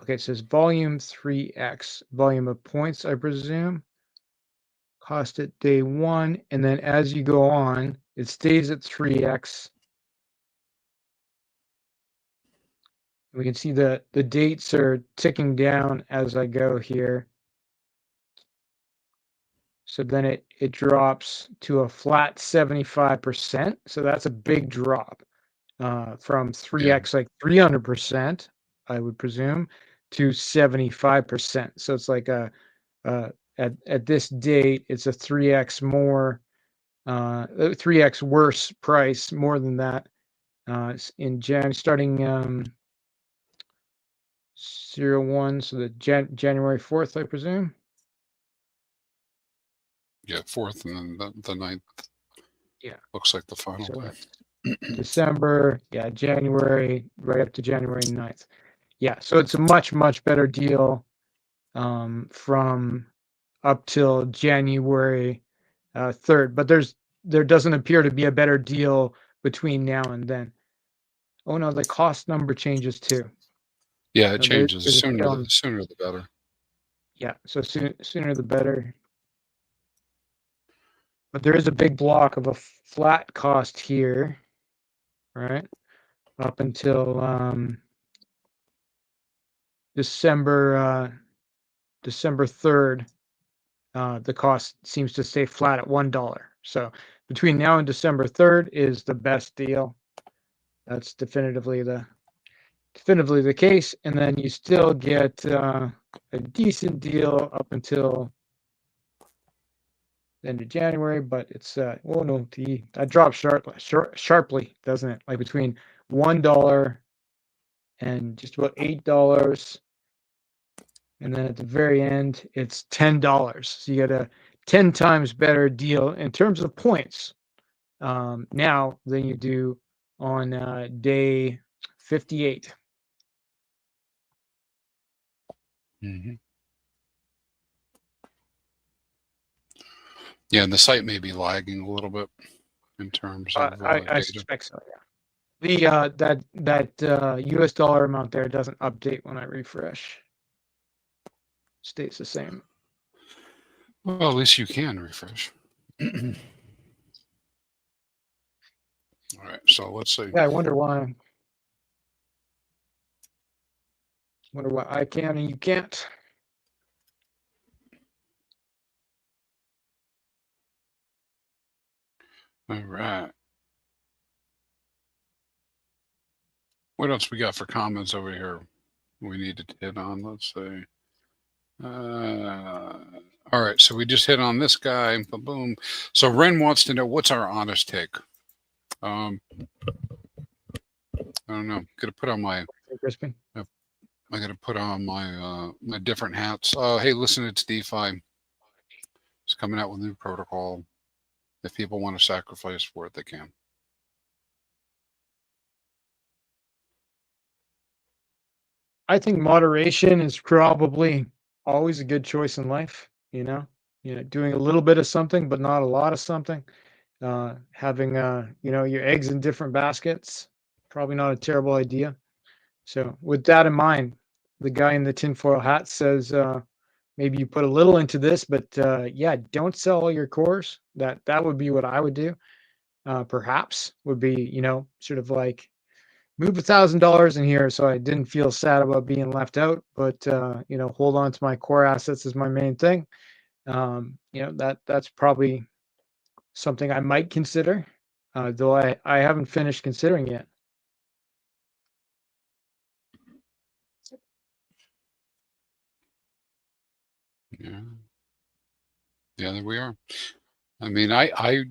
okay, it says volume 3x, volume of points, I presume, cost at day 1, and then as you go on, it stays at 3x. We can see the dates are ticking down as I go here. So then it drops to a flat 75%. So that's a big drop from 3x, like 300%, I would presume, to 75%. So it's like a at this date, it's a 3x more, 3x worse price, more than that. In starting 01, so the January 4th, I presume. Yeah, 4th and then the 9th. Yeah, Looks like the final so day. that's December, yeah, January, right up to January 9th. Yeah, so it's a much better deal from up till January 3rd, but there doesn't appear to be a better deal between now and then. Oh no, the cost number changes too. Yeah, it changes. There's The sooner the better. Yeah, so sooner the better. But there is a big block of a flat cost here, right? Up until December 3rd. The cost seems to stay flat at $1. So between now and December 3rd is the best deal. That's definitively the case. And then you still get a decent deal up until the end of January, but it's oh no, that drops sharply, doesn't it? Like between $1 and just about $8. And then at the very end, it's $10. So you get a 10 times better deal in terms of points now than you do on day 58. Mm-hmm. Yeah, and the site may be lagging a little bit in terms of I data. suspect so. Yeah. That US dollar amount there doesn't update when I refresh. Stays the same. Well, at least you can refresh. All right, so let's see. Yeah, I wonder why. Wonder why I can and you can't. All right. What else we got for comments over here? We need to hit on. Let's see. All right, so we just hit on this guy. Boom. So Ren wants to know what's our honest take. I don't know. Gonna put on my. Crispin. I got to put on my my different hats. Hey, listen, it's DeFi. It's coming out with a new protocol. If people want to sacrifice for it, they can. I think moderation is probably always a good choice in life. Doing a little bit of something, but not a lot of something. Having your eggs in different baskets, probably not a terrible idea. So with that in mind, the guy in the tinfoil hat says maybe you put a little into this, but yeah, don't sell all your cores. That would be what I would do. Perhaps would be sort of like move $1,000 in here so I didn't feel sad about being left out, but hold on to my core assets as my main thing. That's probably something I might consider, though I haven't finished considering yet. Yeah. Yeah, there we are. I mean, I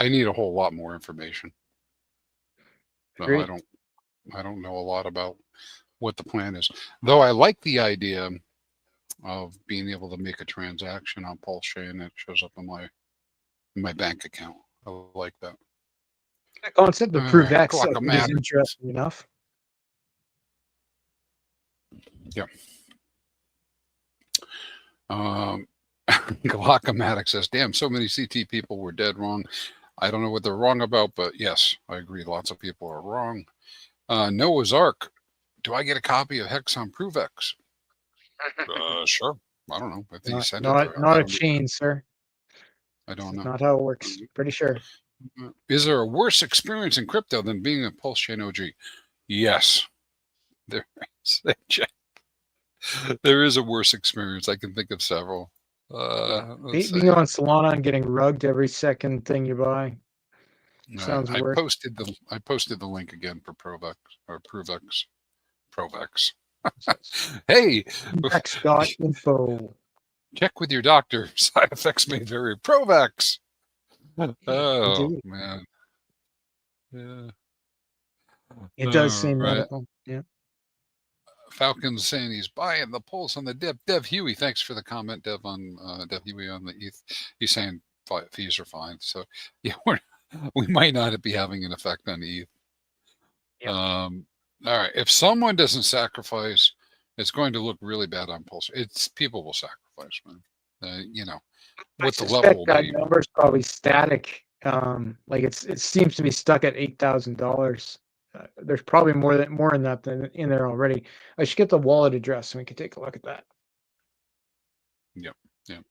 need a whole lot more information. No, I don't know a lot about what the plan is. Though I like the idea of being able to make a transaction on Pulse Chain that shows up in my bank account. I like that. The concept of All Proof right, X I think is Glockomatic. interesting enough. Yeah. Glockomatic says, damn, so many CT people were dead wrong. I don't know what they're wrong about, but yes, I agree. Lots of people are wrong. Noah's Ark. Do I get a copy of Hex on ProveX? Sure. I don't know. I think you sent it there. Not a chain, sir. I don't know. Not how it works. Pretty sure. Is there a worse experience in crypto than being a Pulse Chain OG? Yes. There is. There is a worse experience. I can think of several. Being on Solana and getting rugged every second thing you buy. Sounds I worse. posted the link again for ProveX or ProveX. Hey, X.info. Check with your doctor. Side effects may vary. Provax. Oh Indeed. man. Yeah. It does All say right. medical. Yeah. Falcon's saying he's buying the pulse on the dip. Dev Huey, thanks for the comment, Dev Huey on the ETH. He's saying fees are fine. So yeah, we might not be having an effect on ETH. Yeah. All right. If someone doesn't sacrifice, it's going to look really bad on Pulse. It's people will sacrifice, man. I What the level suspect will that be. number's probably static. Like it seems to be stuck at $8,000. There's probably more in that than in there already. I should get the wallet address and we can take a look at that. Yep. Yep.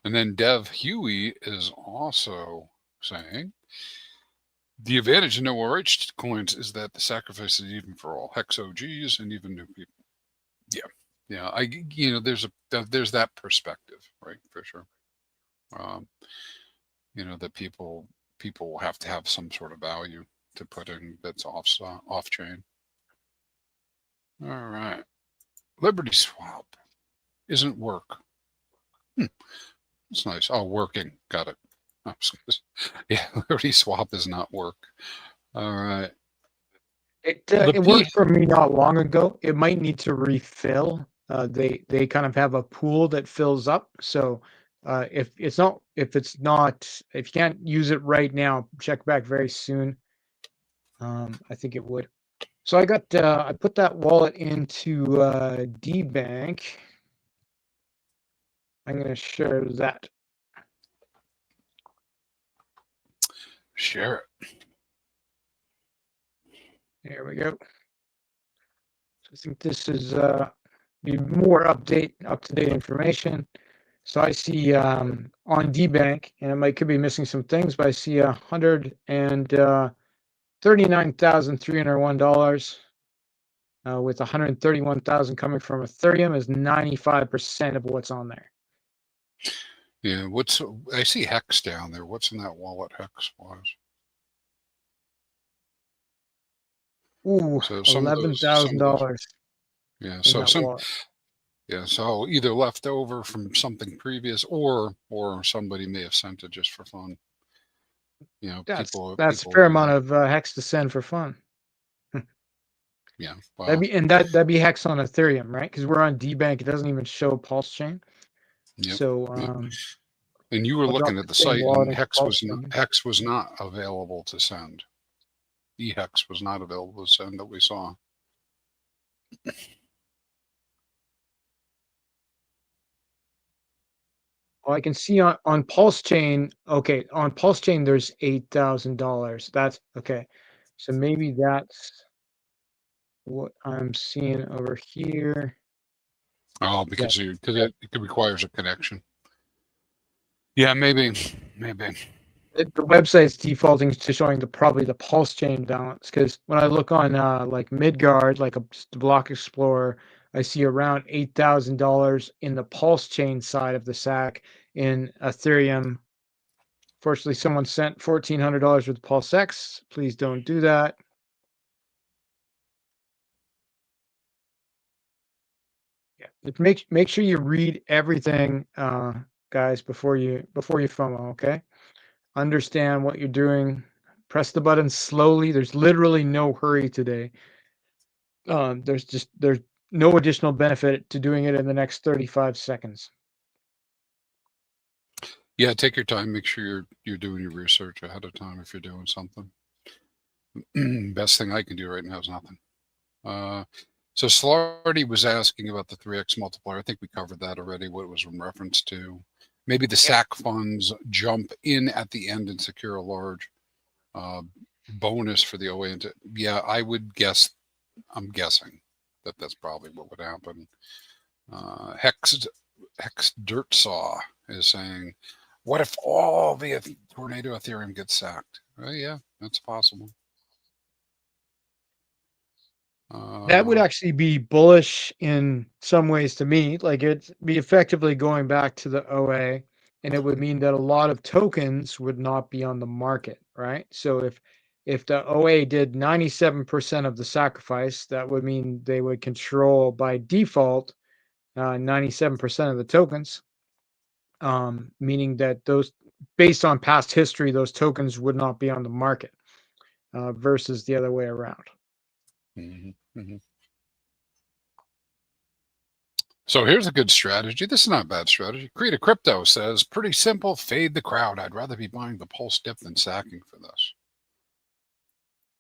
And then Dev Huey is also saying the advantage of no RH coins is that the sacrifice is even for all hex OGs and even new people. Yeah. Yeah. There's that perspective, right? For sure. That people will have to have some sort of value to put in that's off chain. All right. Liberty Swap isn't work. It's nice. Oh, working. Got it. Oh, yeah, Liberty Swap is not work. All right. It worked for me not long ago. It might need to refill. They kind of have a pool that fills up. So if you can't use it right now, check back very soon. I think it would. So I put that wallet into DBank. I'm going to share that. Share it. There we go. So I think this is more up-to-date information. So I see on DBank, and I could be missing some things, but I see $139,301 with 131,000 coming from Ethereum is 95% of what's on there. Yeah. I see Hex down there. What's in that wallet Hex wise? Ooh, So $11,000. Yeah. Wallet. Yeah. So either left over from something previous or somebody may have sent it just for fun. That's people. A fair amount of Hex to send for fun. Yeah. Wow. That'd be Hex on Ethereum, right? Because we're on DBank. It doesn't even show Pulse Chain. Yep. So and you were looking at the site, and Hex was not available to send. eHex was not available to send that we saw. Well, I can see on Pulse Chain. Okay, on Pulse Chain, there's $8,000. That's okay. So maybe that's what I'm seeing over here. Oh, because it requires a connection. Yeah, maybe. The website's defaulting to showing probably the Pulse Chain balance, because when I look on like Midgard, like the Block Explorer, I see around $8,000 in the Pulse Chain side of the SAC. In Ethereum, fortunately, someone sent $1,400 with Pulse X. Please don't do that. Yeah, make sure you read everything, guys, before you FOMO. Okay, understand what you're doing. Press the button slowly. There's literally no hurry today. There's no additional benefit to doing it in the next 35 seconds. Yeah, take your time. Make sure you're doing your research ahead of time if you're doing something. Best thing I can do right now is nothing. So Slarty was asking about the 3x multiplier. I think we covered that already, what it was in reference to. Maybe the SAC funds jump in at the end and secure a large bonus for the OA. Yeah, I would guess, I'm guessing that's probably what would happen. Hex Dirt Saw is saying, what if all the Tornado Ethereum gets sacked? Well, yeah, that's possible. That would actually be bullish in some ways to me. Like it'd be effectively going back to the OA, and it would mean that a lot of tokens would not be on the market, right? So if the OA did 97% of the sacrifice, that would mean they would control by default 97% of the tokens. meaning that those, based on past history, those tokens would not be on the market versus the other way around. So here's a good strategy. This is not a bad strategy. Create a Crypto says, pretty simple, fade the crowd. I'd rather be buying the pulse dip than sacking for this.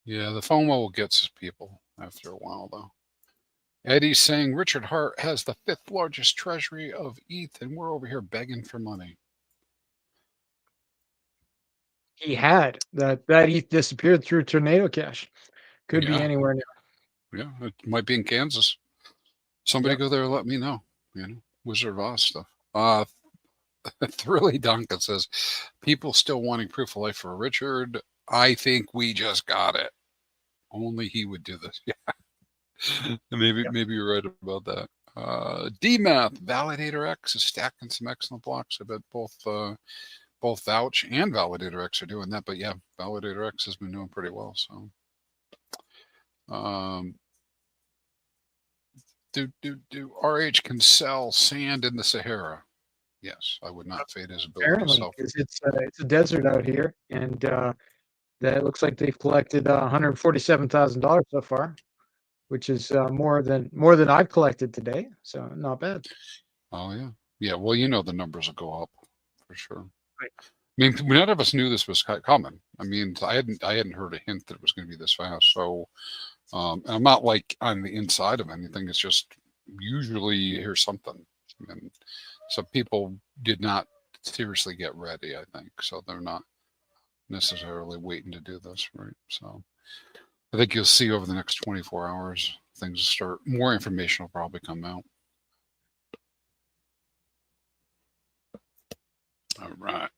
Yeah, the FOMO will get people after a while, though. Eddie's saying Richard Hart has the 5th largest treasury of ETH, and we're over here begging for money. He had that ETH disappeared through Tornado Cash. Could be anywhere now. Yeah, it might be in Kansas. Somebody go there and let me know. Wizard of Oz stuff. Thrilly Duncan says, people still wanting proof of life for Richard. I think we just got it. Only he would do this. Yeah. Maybe you're right about that. DMath, Validator X is stacking some excellent blocks. I bet both Vouch and Validator X are doing that. But yeah, Validator X has been doing pretty well. So RH can sell sand in the Sahara. Yes, I would not fade his ability. Apparently, it's a desert out here, and that looks like they've collected $147,000 so far, which is more than I've collected today. So not bad. Oh yeah, yeah. Well, the numbers will go up for sure. Right. I mean, none of us knew this was coming. I mean, I hadn't heard a hint that it was going to be this fast. So, and I'm not like on the inside of anything. It's just usually you hear something, and so people did not seriously get ready. I think so. They're not necessarily waiting to do this, right? So, I think you'll see over the next 24 hours things start. More information will probably come out. All right.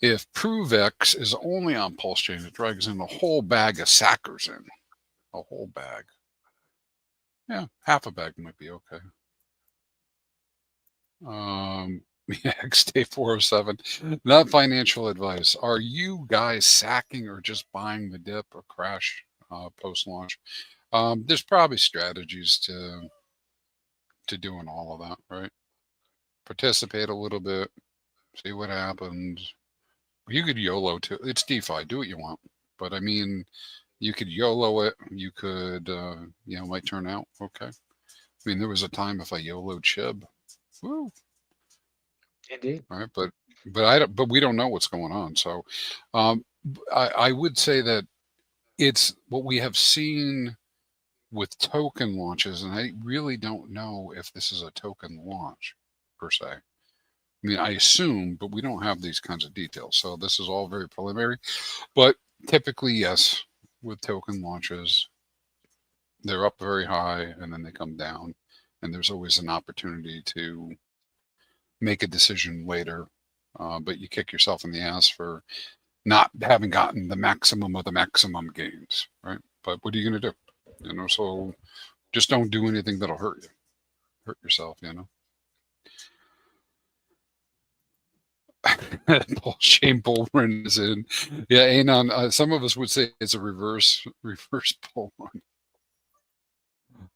If ProveX is only on Pulse Chain, it drags in a whole bag of sackers in. A whole bag. Yeah, half a bag might be okay. XD 407. Not financial advice. Are you guys sacking or just buying the dip or crash post launch? There's probably strategies to doing all of that, right? Participate a little bit, see what happens. You could YOLO too. It's DeFi. Do what you want. But I mean, you could YOLO it. You could, might turn out okay. I mean, there was a time if I YOLO'd SHIB. Woo. Indeed. Right. But we don't know what's going on. So I would say that it's what we have seen with token launches. And I really don't know if this is a token launch per se. I mean, I assume, but we don't have these kinds of details. So this is all very preliminary. But typically, yes, with token launches, they're up very high and then they come down. And there's always an opportunity to make a decision later. But you kick yourself in the ass for not having gotten the maximum of the maximum gains, right? But what are you going to do? So just don't do anything that'll hurt you, hurt yourself, Shane Bullrun is in. Yeah, Anon. Some of us would say it's a reverse bull run.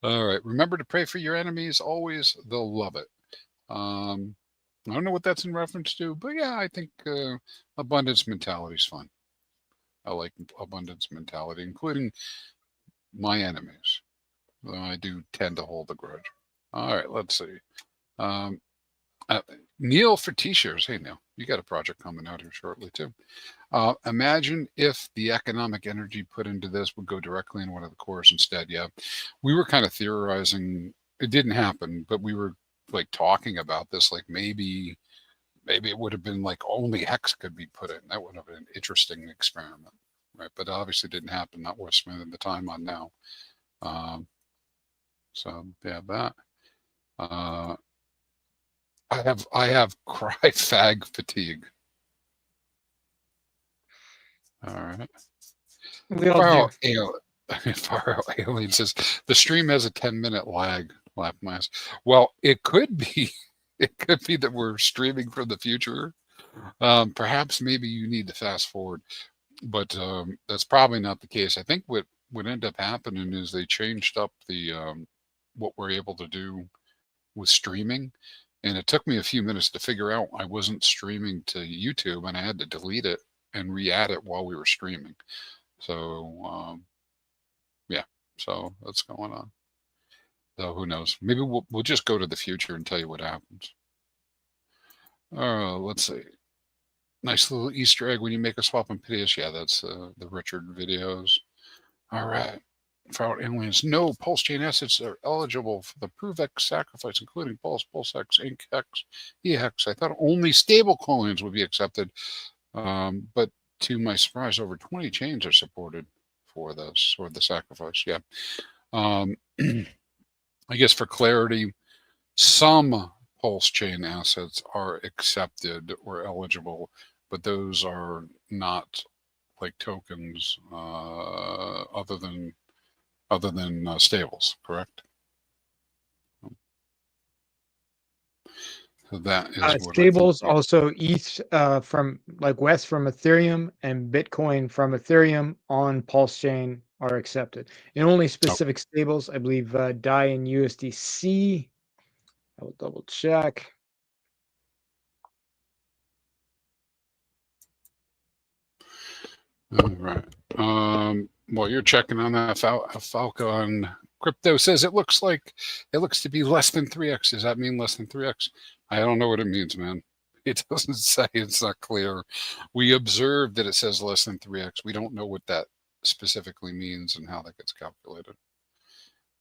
All right. Remember to pray for your enemies always. They'll love it. I don't know what that's in reference to, but yeah, I think abundance mentality is fun. I like abundance mentality, including my enemies. I do tend to hold a grudge. All right. Let's see. Neil for t-shirts. Hey, Neil, you got a project coming out here shortly too. Imagine if the economic energy put into this would go directly in one of the cores instead. Yeah, we were kind of theorizing. It didn't happen, but we were like talking about this. Like maybe it would have been like only hex could be put in. That would have been an interesting experiment, right? But obviously didn't happen. Not worth spending the time on now. So yeah, that. I have cry fag fatigue. All right. We all do. Faro Alien says the stream has a 10-minute lag. Laugh mask. Well, it could be. It could be that we're streaming from the future. Perhaps maybe you need to fast forward, but that's probably not the case. I think what ended up happening is they changed up the what we're able to do with streaming. And it took me a few minutes to figure out I wasn't streaming to YouTube, and I had to delete it and re-add it while we were streaming. So yeah, so that's going on. So who knows? Maybe we'll just go to the future and tell you what happens. Let's see. Nice little Easter egg when you make a swap in Piteous. Yeah, that's the Richard videos. All right. For aliens, no pulse chain assets are eligible for the ProveX sacrifice, including Pulse, PulseX, InkX, EHEX. I thought only stable coins would be accepted, but to my surprise, over 20 chains are supported for this, or the sacrifice. Yeah. I guess for clarity, some pulse chain assets are accepted or eligible, but those are not like tokens other than stables, correct? So that is what stables, also ETH from like West from Ethereum and Bitcoin from Ethereum on Pulse Chain are accepted. And only specific stables, I believe, DAI and USDC. I will double check. All right. While you're checking on that, Falcon Crypto says it looks to be less than 3x. Does that mean less than 3x? I don't know what it means, man. It doesn't say. It's not clear. We observed that it says less than 3x. We don't know what that specifically means and how that gets calculated.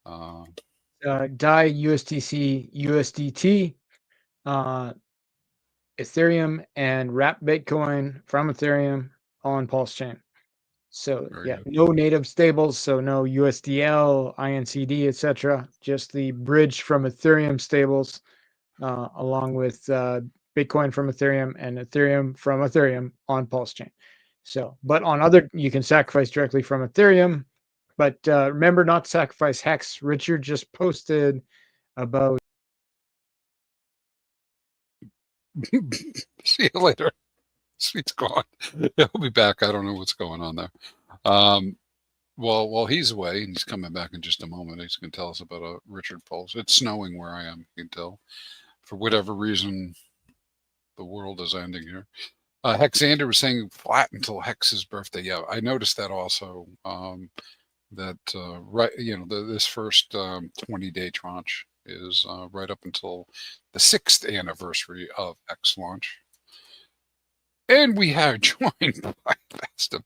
DAI, USDC, USDT, Ethereum, and Wrap Bitcoin from Ethereum on Pulse Chain. So Very yeah, good. no native stables, so no USDL, INCD, etc. Just the bridge from Ethereum stables, along with Bitcoin from Ethereum and Ethereum from Ethereum on Pulse Chain. So, but on other, you can sacrifice directly from Ethereum. But remember not to sacrifice Hex. Richard just posted about. See you later. Sweet's gone. He'll be back. I don't know what's going on there. Well, while he's away, and he's coming back in just a moment, he's going to tell us about a Richard Pulse. It's snowing where I am, you can tell. For whatever reason, the world is ending here. Hexander was saying flat until Hex's birthday. Yeah, I noticed that also. That right, this first 20-day tranche is right up until the 6th anniversary of Hex launch. And we have joined by Fast of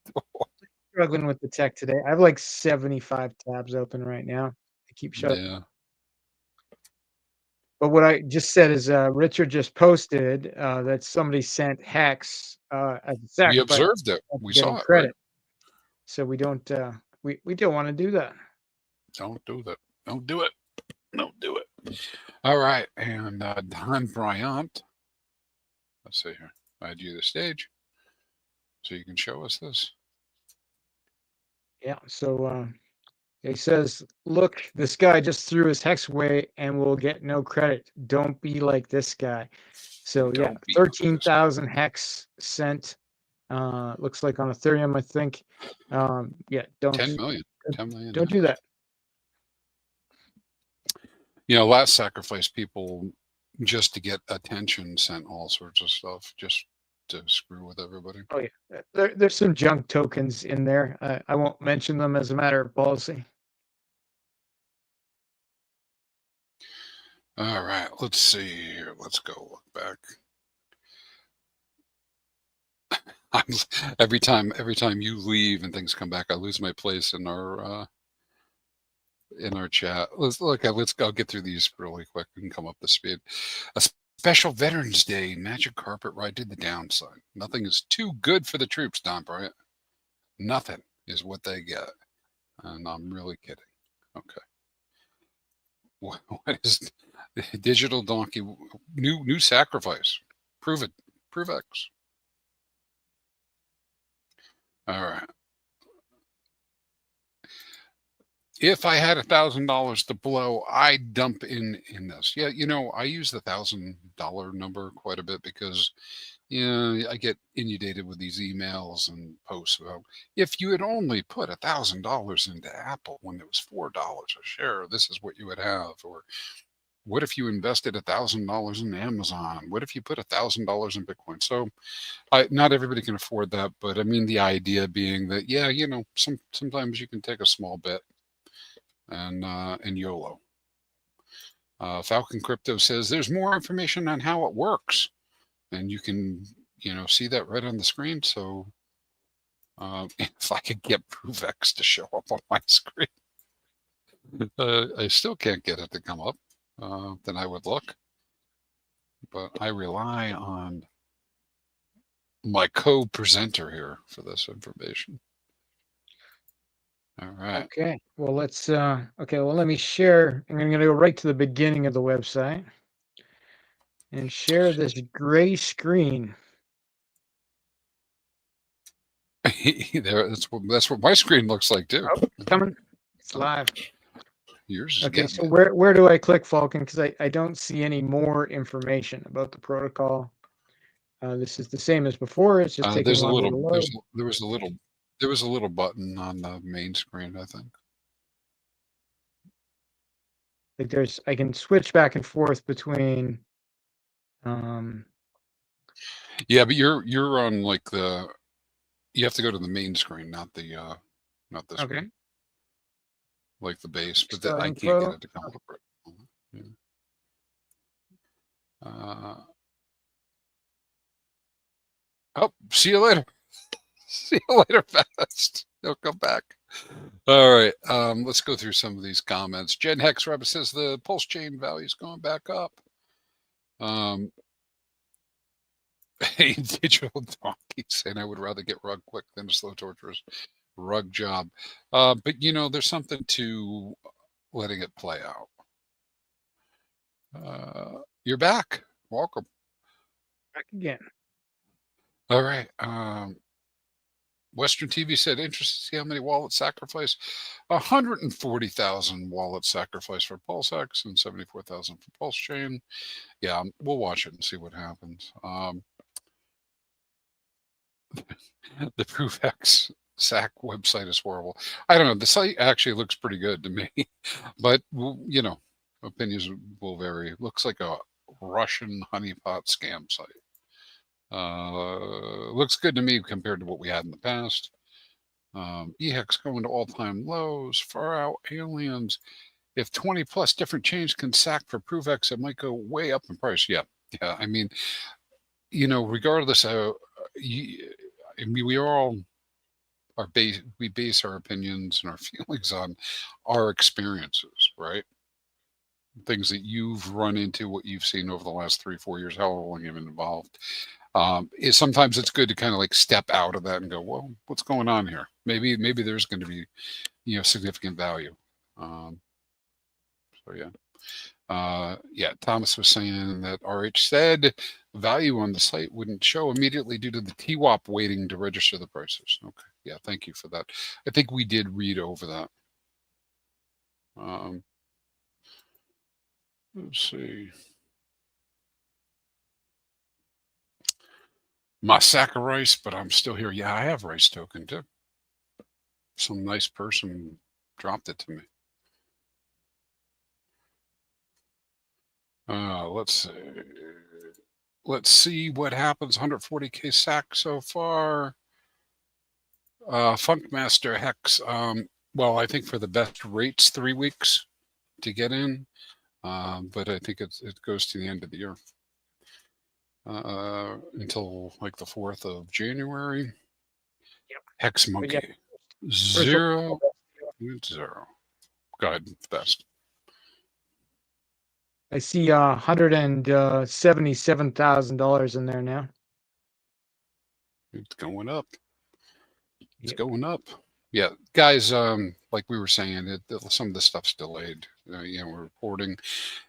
Struggling with the tech today. I have like 75 tabs open right now. I keep shutting. Yeah. But what I just said is Richard just posted that somebody sent Hex as a sacrifice. We observed it. We saw it, credit. right? So we don't we don't want to do that. Don't do that. Don't do it. Don't do it. All right. And Don Bryant. Let's see here. I had you the stage. So you can show us this. Yeah. So he says, look, this guy just threw his Hex away and will get no credit. Don't be like this guy. So yeah, 13,000 Hex sent. Looks like on Ethereum, I think. Yeah, don't 10 million. 10 million. Don't do that. Last sacrifice people just to get attention sent all sorts of stuff just to screw with everybody. Oh yeah, there's some junk tokens in there. I won't mention them as a matter of policy. All right, let's see here. Let's go look back. Every time you leave and things come back, I lose my place in our chat. I'll get through these really quick and come up to speed. A special Veterans Day magic carpet ride to the downside. Nothing is too good for the troops, Don Bryant. Nothing is what they get. And I'm really kidding. Okay. What is Digital Donkey? New sacrifice. Prove it. Prove X. All right. If I had $1,000 to blow, I'd dump in this. Yeah, I use the $1,000 number quite a bit because I get inundated with these emails and posts about if you had only put $1,000 into Apple when it was $4 a share, this is what you would have. Or What if you invested $1,000 in Amazon? What if you put $1,000 in Bitcoin? So not everybody can afford that, but I mean, the idea being that, yeah, sometimes you can take a small bet and YOLO. Falcon Crypto says there's more information on how it works, and you can, see that right on the screen. So if I could get ProveX to show up on my screen, I still can't get it to come up. Then I would look, but I rely on my co-presenter here for this information. All right. Okay. Well, let's. Okay. Well, let me share. I'm going to go right to the beginning of the website and share this gray screen. There, that's what my screen looks like too. Oh, it's coming. It's live. Yours is Okay. So it. where do I click, Falcon? Because I don't see any more information about the protocol. This is the same as before. It's just taking There's a longer little. to load. There was a little button on the main screen, I think. Like I can switch back and forth between. Yeah, but you're on like the. You have to go to the main screen, not the this Okay. one. Like the base, but I Starting can't Pro. get it to come up right. Yeah. Oh, see you later. See you later, fast. They'll come back. All right. Let's go through some of these comments. Jen Hex Rabbit says the pulse chain value is going back up. Hey, Digital Donkey saying I would rather get rug quick than a slow, torturous rug job. But there's something to letting it play out. You're back. Welcome. Back again. All right. Western TV said, interested to see how many wallets sacrificed. 140,000 wallets sacrificed for PulseX and 74,000 for Pulse Chain. Yeah, we'll watch it and see what happens. The ProveX SAC website is horrible. I don't know. The site actually looks pretty good to me, but opinions will vary. It looks like a Russian honeypot scam site. Looks good to me compared to what we had in the past. EHEX going to all-time lows. Far out aliens. If 20 plus different chains can sack for ProveX, it might go way up in price. Yeah. I mean, regardless of, we all we base our opinions and our feelings on our experiences, right? Things that you've run into, what you've seen over the last 3-4 years, how long you've been involved. Sometimes it's good to kind of like step out of that and go, well, what's going on here? Maybe there's going to be, significant value. So yeah. Thomas was saying that RH said value on the site wouldn't show immediately due to the TWAP waiting to register the prices. Okay. Yeah. Thank you for that. I think we did read over that. Let's see. My sack of rice, but I'm still here. Yeah, I have rice token too. Some nice person dropped it to me. Let's see what happens. 140K sack so far. Funkmaster Hex. Well, I think for the best rates, 3 weeks to get in. But I think it goes to the end of the year. Until like the 4th of January. Yep. Hex Monkey. Yeah. 0. Go ahead, best. I see $177,000 in there now. It's going up. It's going up. Yeah, guys. Like we were saying, some of the stuff's delayed. We're reporting,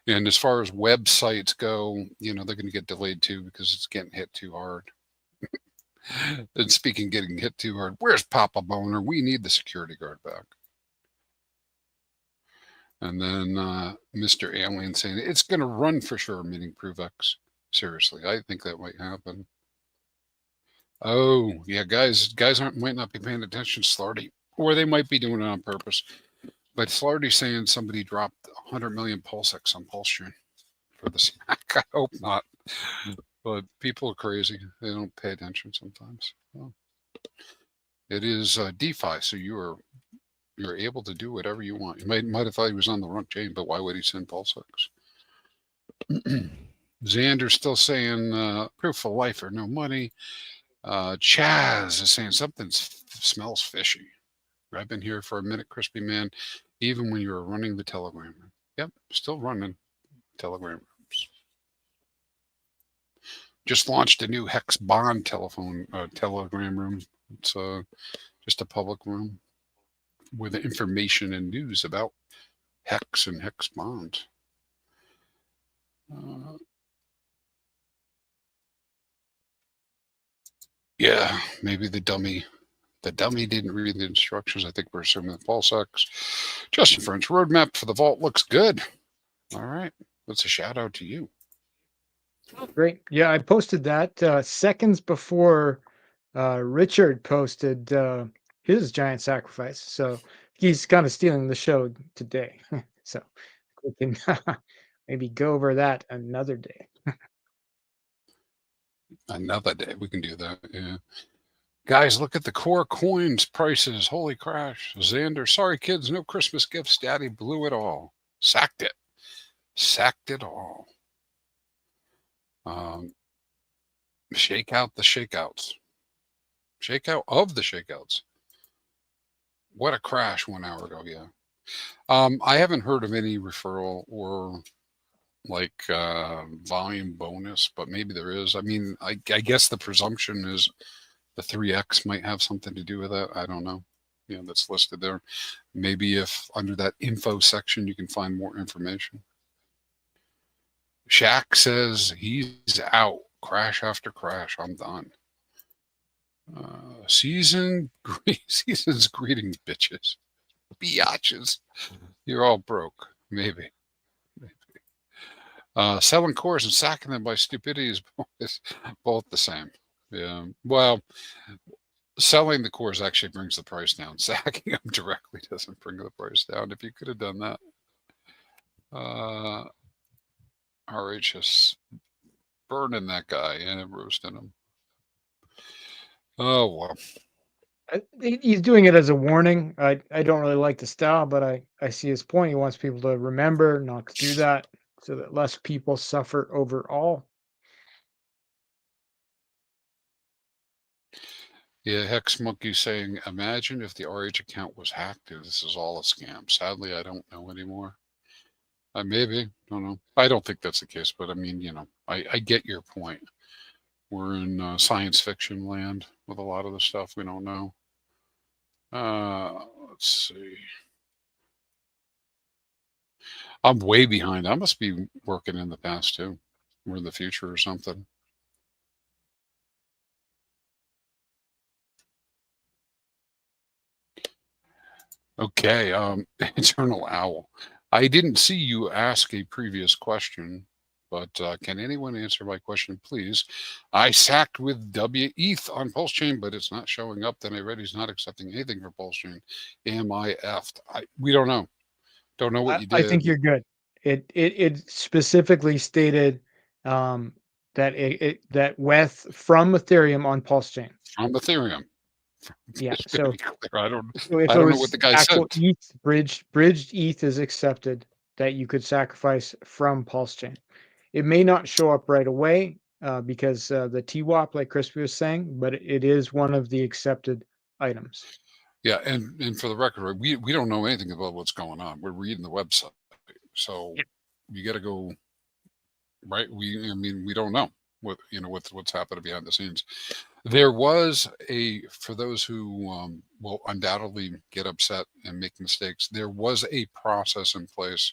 and as far as websites go, they're going to get delayed too because it's getting hit too hard. And speaking getting hit too hard, where's Papa Boner? We need the security guard back. And then Mr. Alien saying it's going to run for sure, meaning ProveX. Seriously, I think that might happen. Oh yeah, guys might not be paying attention, Slarty, or they might be doing it on purpose. But Slarty's saying somebody dropped 100 million PulseX on Pulse Chain. for the smack. I hope not. But people are crazy. They don't pay attention sometimes. Well, it is DeFi, so you're able to do whatever you want. You might have thought he was on the wrong chain, but why would he send pulse X? Xander's still saying proof of life or no money. Chaz is saying something smells fishy. I've been here for a minute, Crispy Man, even when you were running the Telegram room. Yep, still running Telegram rooms. Just launched a new Hex Bond Telegram room. It's just a public room with information and news about Hex and Hex Bond. Yeah, maybe the dummy didn't read the instructions. I think we're assuming the pulse X. Justin French, roadmap for the vault looks good. All right, that's a shout out to you. Great. Yeah, I posted that seconds before Richard posted his giant sacrifice. So he's kind of stealing the show today. So we can maybe go over that another day. Another day we can do that. Yeah. Guys, look at the core coins prices. Holy crash. Xander, sorry kids, no Christmas gifts. Daddy blew it all. Sacked it. Sacked it all. Shake out the shakeouts. Shakeout of the shakeouts. What a crash 1 hour ago. Yeah. I haven't heard of any referral or like volume bonus, but maybe there is. I mean, I guess the presumption is the 3X might have something to do with that. I don't know. You know, that's listed there. Maybe if under that info section, you can find more information. Shaq says he's out. Crash after crash. I'm done. Season's greetings, bitches. Biatches. You're all broke. Maybe. Selling cores and sacking them by stupidity is both the same. Yeah. Well, selling the cores actually brings the price down. Sacking them directly doesn't bring the price down. If you could have done that. RHS burning that guy and roasting him. Oh, well. He's doing it as a warning. I don't really like the style, but I see his point. He wants people to remember not to do that so that less people suffer overall. Yeah, Hex Monkey saying, imagine if the RH account was hacked. This is all a scam. Sadly, I don't know anymore. Maybe, don't know. I don't think that's the case, but I mean, you know, I get your point. We're in science fiction land with a lot of the stuff we don't know. Let's see. I'm way behind. I must be working in the past too, or in the future or something. Okay, Eternal Owl. I didn't see you ask a previous question, but can anyone answer my question, please? I sacked with WETH on Pulse Chain, but it's not showing up. Then I read he's not accepting anything for Pulse Chain. Am I effed? We don't know. Don't know what you did. I think you're good. It specifically stated that that WETH from Ethereum on Pulse Chain. From Ethereum. Yeah. So I don't if know what the guy actual said. ETH bridged ETH is accepted that you could sacrifice from Pulse Chain. It may not show up right away because the TWAP, like Crispy was saying, but it is one of the accepted items. Yeah, and for the record, we don't know anything about what's going on. We're reading the website, so you got to go right. I mean, we don't know what's happening behind the scenes. There was for those who will undoubtedly get upset and make mistakes. There was a process in place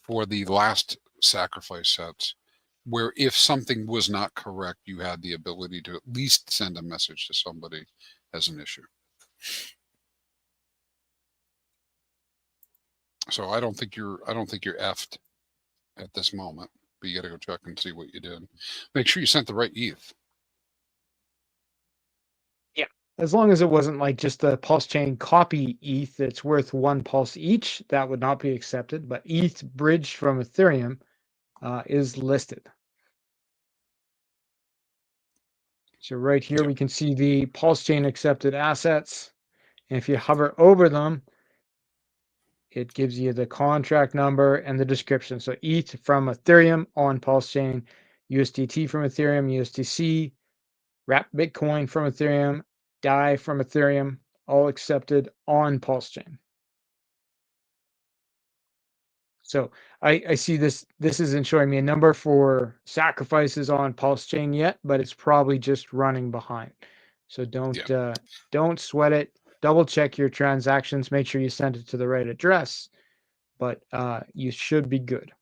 for the last sacrifice sets where if something was not correct, you had the ability to at least send a message to somebody as an issue. So I don't think you're effed at this moment, but you got to go check and see what you did. Make sure you sent the right ETH. Yeah, as long as it wasn't like just a Pulse Chain copy ETH that's worth 1 pulse each, that would not be accepted. But ETH bridged from Ethereum is listed. So right here, Yep. we can see the pulse chain accepted assets. And if you hover over them, it gives you the contract number and the description. So ETH from Ethereum on pulse chain, USDT from Ethereum, USDC, wrap Bitcoin from Ethereum, DAI from Ethereum, all accepted on pulse chain. So I see this isn't showing me a number for sacrifices on pulse chain yet, but it's probably just running behind. So don't sweat it. Double check your transactions, make sure you send it to the right address, but you should be good.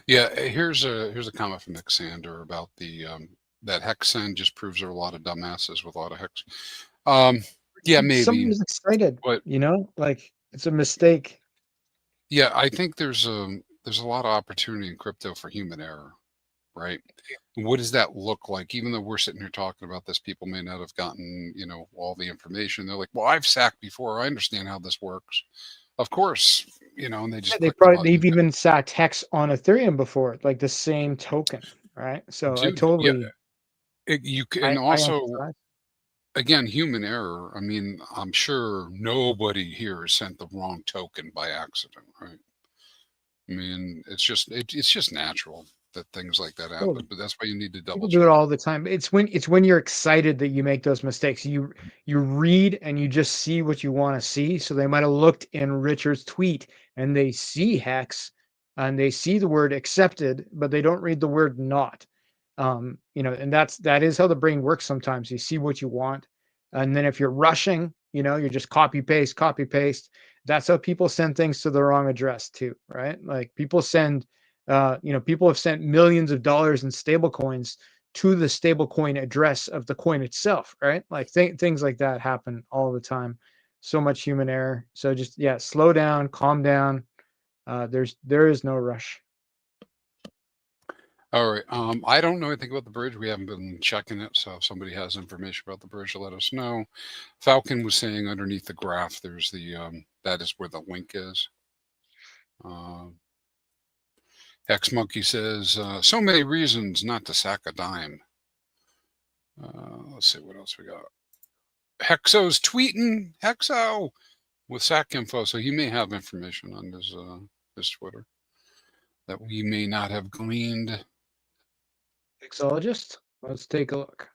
Yeah, here's a comment from Nick Sander about the that Hexen just proves there are a lot of dumbasses with a lot of hex. Yeah, maybe, Someone's excited, but like it's a mistake. yeah, I think there's a lot of opportunity in crypto for human error, right? What does that look like? Even though we're sitting here talking about this, people may not have gotten, all the information. They're like, well, I've sacked before. I understand how this works. Of course, and they just They click the probably button. they've even sacked hex on Ethereum before, like the same token, right? So I Dude, yeah, totally and I also, empathize. again, human error. I mean, I'm sure nobody here has sent the wrong token by accident, right? I mean, it's just natural that things like that happen, Totally. but that's why you need to double People do it check it. all the time. It's when you're excited that you make those mistakes. You read and you just see what you want to see. So they might have looked in Richard's tweet and they see hex and they see the word accepted, but they don't read the word not. And that is how the brain works sometimes. You see what you want. And then if you're rushing, you're just copy paste, copy paste. That's how people send things to the wrong address too, right? Like people have sent millions of dollars in stable coins to the stablecoin address of the coin itself, right? Like things like that happen all the time. So much human error. So just slow down, calm down. There is no rush. All right. I don't know anything about the bridge. We haven't been checking it, so if somebody has information about the bridge, let us know. Falcon was saying underneath the graph, there's that is where the link is. X Monkey says, so many reasons not to sack a dime. Let's see what else we got. Hexo's tweeting Hexo with sack info, so he may have information on his Twitter that we may not have gleaned. Mixologist, let's take a look.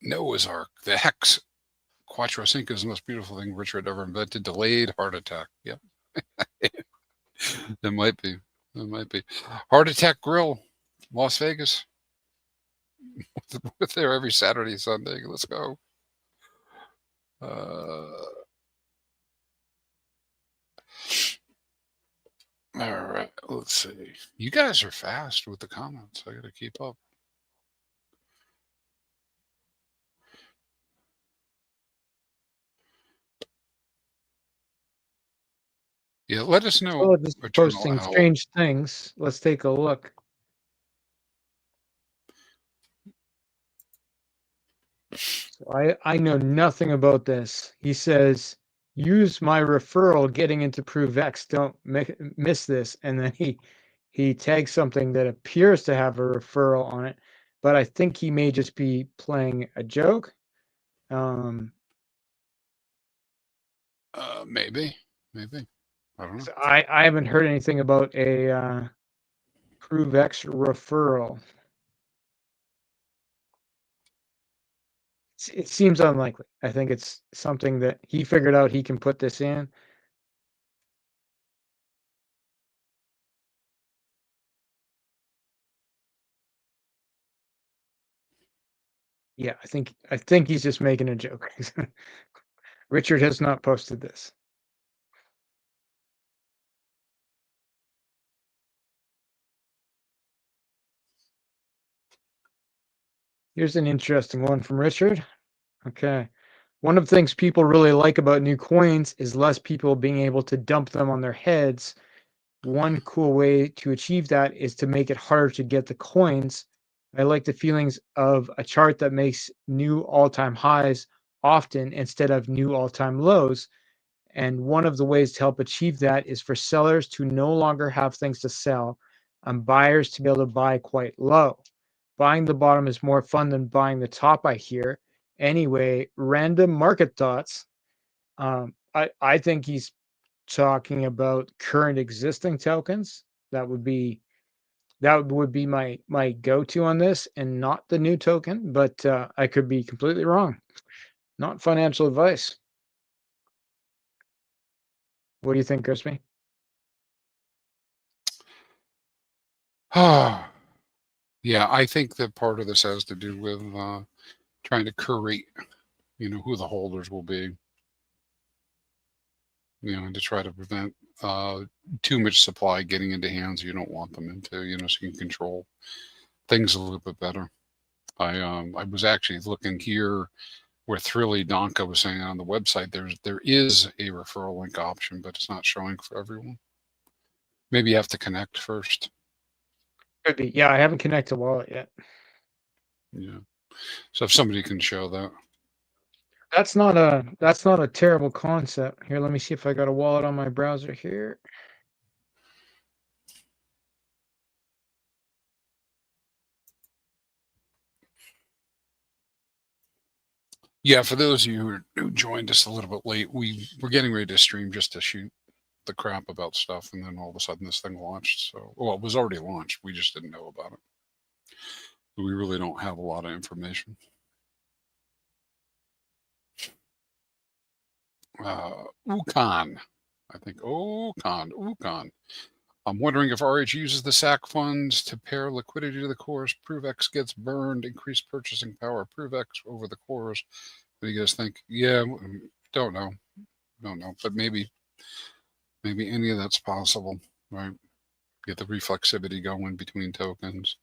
Noah's Ark, the Hex Quattro Cinco is the most beautiful thing Richard ever invented. Delayed heart attack. Yep. It might be. It might be. Heart Attack Grill, Las Vegas. We're there every Saturday, Sunday. Let's go. All right. Let's see. You guys are fast with the comments. I got to keep up. Yeah, let us know. Just Eternal posting Owl. strange things. Let's take a look. So I know nothing about this. He says, use my referral getting into Prove X. Don't miss this. And then he tags something that appears to have a referral on it, but I think he may just be playing a joke. Maybe. I don't know. So I haven't heard anything about a Prove X referral. It seems unlikely. I think it's something that he figured out he can put this in. Yeah, I think he's just making a joke. Richard has not posted this. Here's an interesting one from Richard. Okay. One of the things people really like about new coins is less people being able to dump them on their heads. One cool way to achieve that is to make it harder to get the coins. I like the feelings of a chart that makes new all-time highs often instead of new all-time lows. And one of the ways to help achieve that is for sellers to no longer have things to sell and buyers to be able to buy quite low. Buying the bottom is more fun than buying the top, I hear. Anyway, random market thoughts. I think he's talking about current existing tokens. That would be my go-to on this, and not the new token. But I could be completely wrong. Not financial advice. What do you think, Crispy? Yeah, I think that part of this has to do with trying to curate, who the holders will be, and to try to prevent too much supply getting into hands you don't want them into, so you can control things a little bit better. I was actually looking here where Thrilly Donka was saying on the website, there is a referral link option, but it's not showing for everyone. Maybe you have to connect first. Could be. Yeah, I haven't connected to wallet yet. Yeah. So if somebody can show that. That's not a terrible concept. Here, let me see if I got a wallet on my browser here. Yeah, for those of you who joined us a little bit late, we're getting ready to stream just to shoot the crap about stuff, and then all of a sudden this thing launched. So, well, it was already launched. We just didn't know about it. We really don't have a lot of information. Ucan, I think. Ucan. I'm wondering if RH uses the SAC funds to pair liquidity to the cores. ProveX gets burned, increased purchasing power. ProveX over the cores. What do you guys think? Yeah, don't know. But maybe any of that's possible, right? Get the reflexivity going between tokens.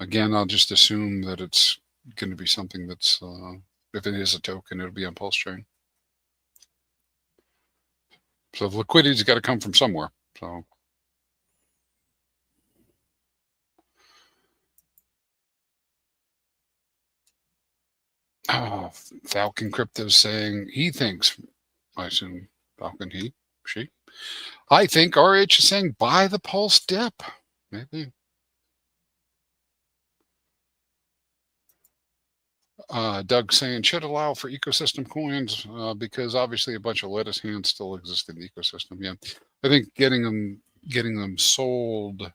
Again, I'll just assume that it's going to be something that's, if it is a token, it'll be on Pulse Chain. So the liquidity's got to come from somewhere. So. Falcon Crypto saying he thinks, I assume Falcon, she. I think RH is saying buy the Pulse dip. Maybe. Doug saying should allow for ecosystem coins because obviously a bunch of lettuce hands still exist in the ecosystem. Yeah, I think getting them sold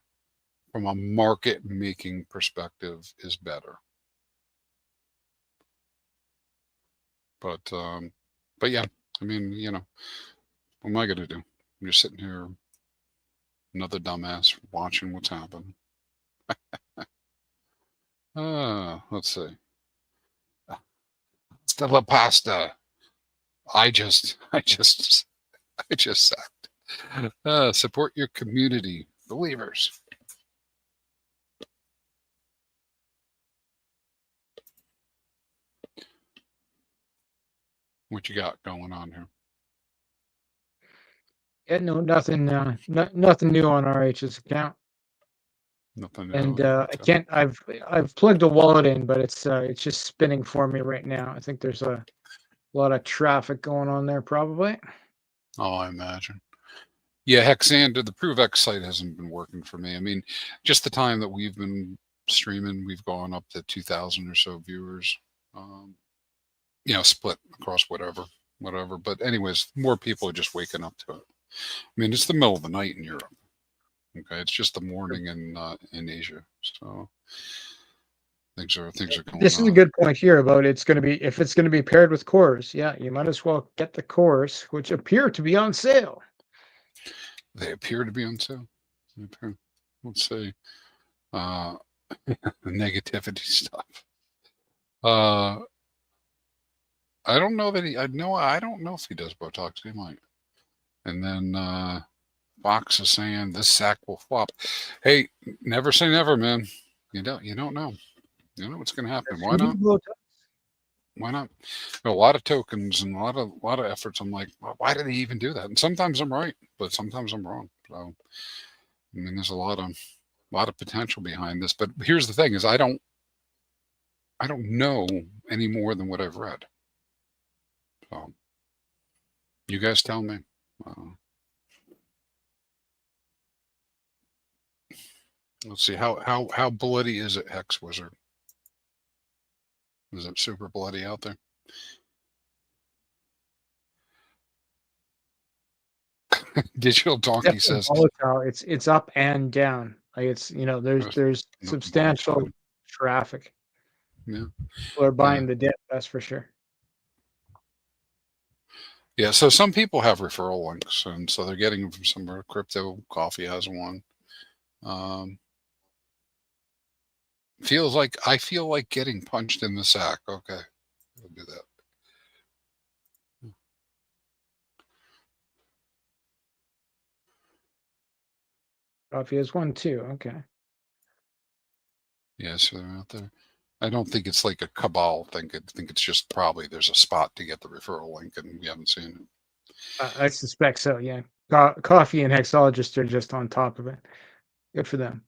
from a market making perspective is better. But yeah, I mean, what am I gonna do? I'm just sitting here, another dumbass watching what's happening. Let's see. Stella pasta. I just sucked. Support your community, believers. What you got going on here? Yeah, no, nothing. Nothing new on RH's account. Nothing. And I can't. I've plugged a wallet in, but it's just spinning for me right now. I think there's a lot of traffic going on there, probably. Oh, I imagine. Yeah, Hexander, the ProveX site hasn't been working for me. I mean, just the time that we've been streaming, we've gone up to 2,000 or so viewers. Split across whatever. But anyways, more people are just waking up to it. I mean, it's the middle of the night in Europe. Okay, it's just the morning in Asia. So things are going. This is a good point here about if it's going to be paired with cores. Yeah, you might as well get the cores, which appear to be on sale. They appear to be on sale. Let's see. Negativity stuff. I don't know that I don't know if he does Botox. He might. And then Fox is saying this SAC will flop. Hey, never say never, man. You don't know. You know what's going to happen. Why not? Why not? A lot of tokens and a lot of efforts. I'm like, why do they even do that? And sometimes I'm right, but sometimes I'm wrong. So, I mean, there's a lot of potential behind this. But here's the thing: is I don't know any more than what I've read. So, You guys tell me. Let's see, how bloody is it, Hex Wizard? Is it super bloody out there? Digital Donkey Definitely says volatile. It's up and down. Like it's there's substantial volatile. traffic. Yeah. People are buying Yeah. the dip, that's for sure. Yeah. So some people have referral links, and so they're getting them from somewhere. Crypto Coffee has one. Um, I feel like getting punched in the sack. Okay, we'll do that. Coffee has one too. Okay. Yeah, so they're out there. I don't think it's like a cabal thing. I think it's just probably there's a spot to get the referral link, and we haven't seen it. I suspect so. Yeah. Coffee and Hexologists are just on top of it. Good for them.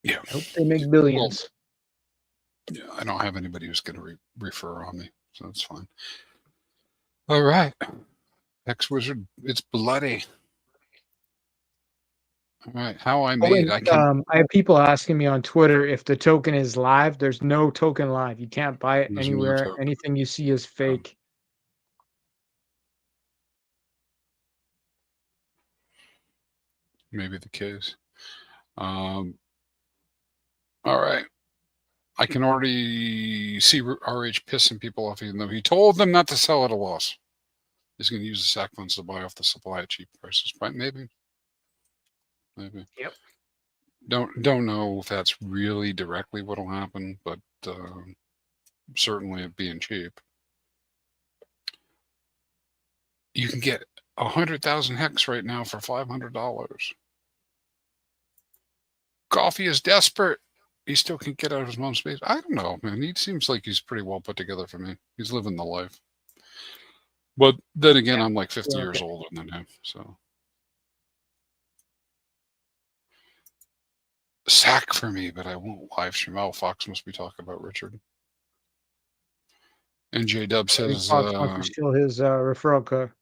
Yeah. I hope they make Well, billions. yeah, I don't have anybody who's going to refer on me, so that's fine. All right, X Wizard, it's bloody. All right, how I made. I can. I have people asking me on Twitter if the token is live. There's no token live. You can't buy it There's no anywhere. token. Anything you see is fake. Maybe the case. All right. I can already see RH pissing people off, even though he told them not to sell at a loss. He's going to use the SAC funds to buy off the supply at cheap prices. Right? Maybe. Yep. Don't know if that's really directly what'll happen, but certainly it being cheap. You can get 100,000 hex right now for $500. Coffee is desperate. He still can't get out of his mom's space. I don't know, man. He seems like he's pretty well put together for me. He's living the life. But then again, Yeah. I'm like 50 Yeah, years okay. older than him, so. Sack for me, but I won't live stream. Oh, Fox must be talking about Richard. And J Dub I think says, Fox wants to steal his referral code.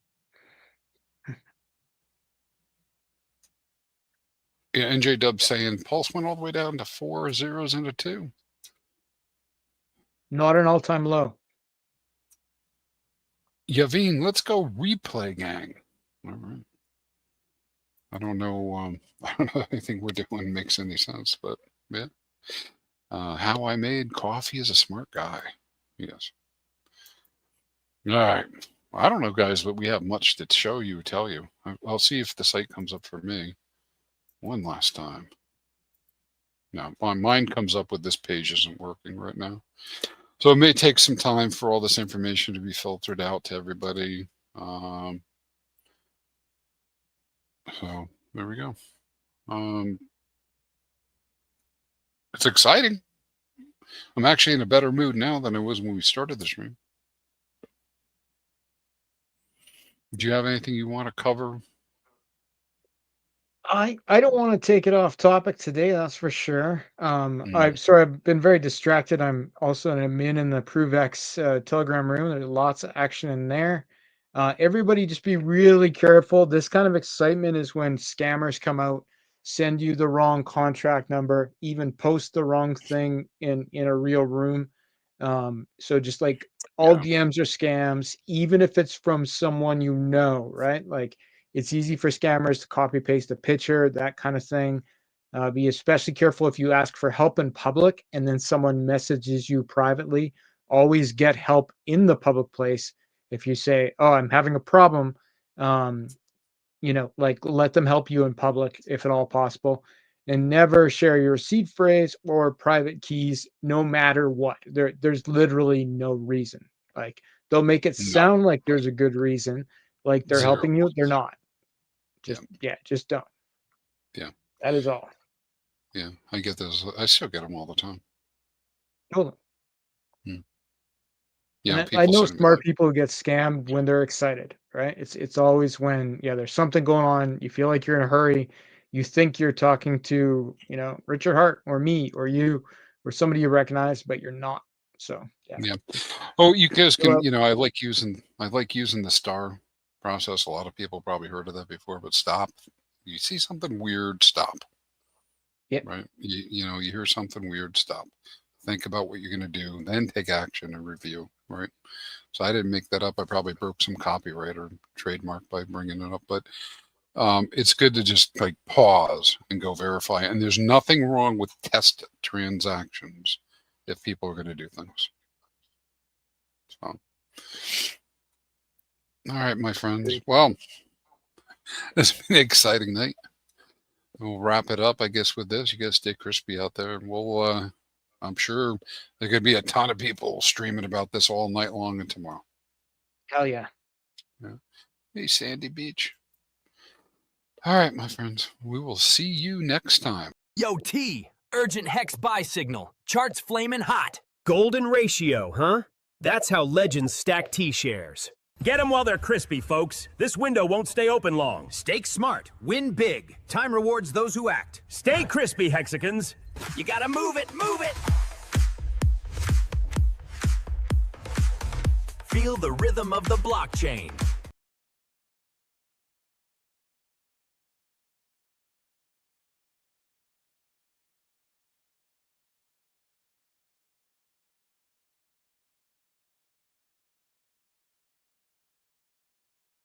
yeah, NJ Dub saying Pulse went all the way down to 4 zeros and a 2. Not an all-time low. Yaveen, let's go replay, gang. All right. I don't know. I don't know if anything we're doing makes any sense, but yeah. How I made coffee is a smart guy. Yes. All right. I don't know, guys, but we have much to show you, tell you. I'll see if the site comes up for me one last time. Now, mine comes up with this page isn't working right now. So it may take some time for all this information to be filtered out to everybody. So there we go. It's exciting. I'm actually in a better mood now than I was when we started the stream. Do you have anything you want to cover? I don't want to take it off topic today, that's for sure. Mm. I'm sorry, I've been very distracted. I'm also in the ProveX Telegram room. There's lots of action in there. Everybody just be really careful. This kind of excitement is when scammers come out, send you the wrong contract number, even post the wrong thing in a real room. So just like all DMs are scams, even if it's from someone you know, right? Like it's easy for scammers to copy paste a picture, that kind of thing. Be especially careful if you ask for help in public and then someone messages you privately. Always get help in the public place. If you say, "Oh, I'm having a problem," like let them help you in public if at all possible, and never share your seed phrase or private keys, no matter what. There's literally no reason. Like they'll make it sound like there's a good reason, like they're helping you. They're not. Just don't. Yeah. That is all. Yeah, I get those. I still get them all the time. Hold on. Yeah, I know smart people who get scammed when they're excited, right? It's always when there's something going on. You feel like you're in a hurry. You think you're talking to Richard Hart or me or you or somebody you recognize, but you're not. So yeah. Yeah. Oh, you guys can, Well, you know, I like using the star process. A lot of people probably heard of that before, but stop. You see something weird, stop. yep. Right? You know, you hear something weird, stop. Think about what you're going to do, then take action and review. Right? So I didn't make that up. I probably broke some copyright or trademark by bringing it up, but it's good to just like pause and go verify. And there's nothing wrong with test transactions if people are going to do things. So, all right, my friends. Well, it's been an exciting night. We'll wrap it up, I guess, with this. You guys stay crispy out there, and we'll. I'm sure there could be a ton of people streaming about this all night long and tomorrow. Hell yeah. Yeah. Hey, Sandy Beach. All right, my friends. We will see you next time. Yo, T, urgent hex buy signal. Charts flaming hot. Golden ratio, huh? That's how legends stack T-shares. Get them while they're crispy, folks. This window won't stay open long. Stake smart. Win big. Time rewards those who act. Stay crispy, Hexicans. You gotta move it, move it. Feel the rhythm of the blockchain.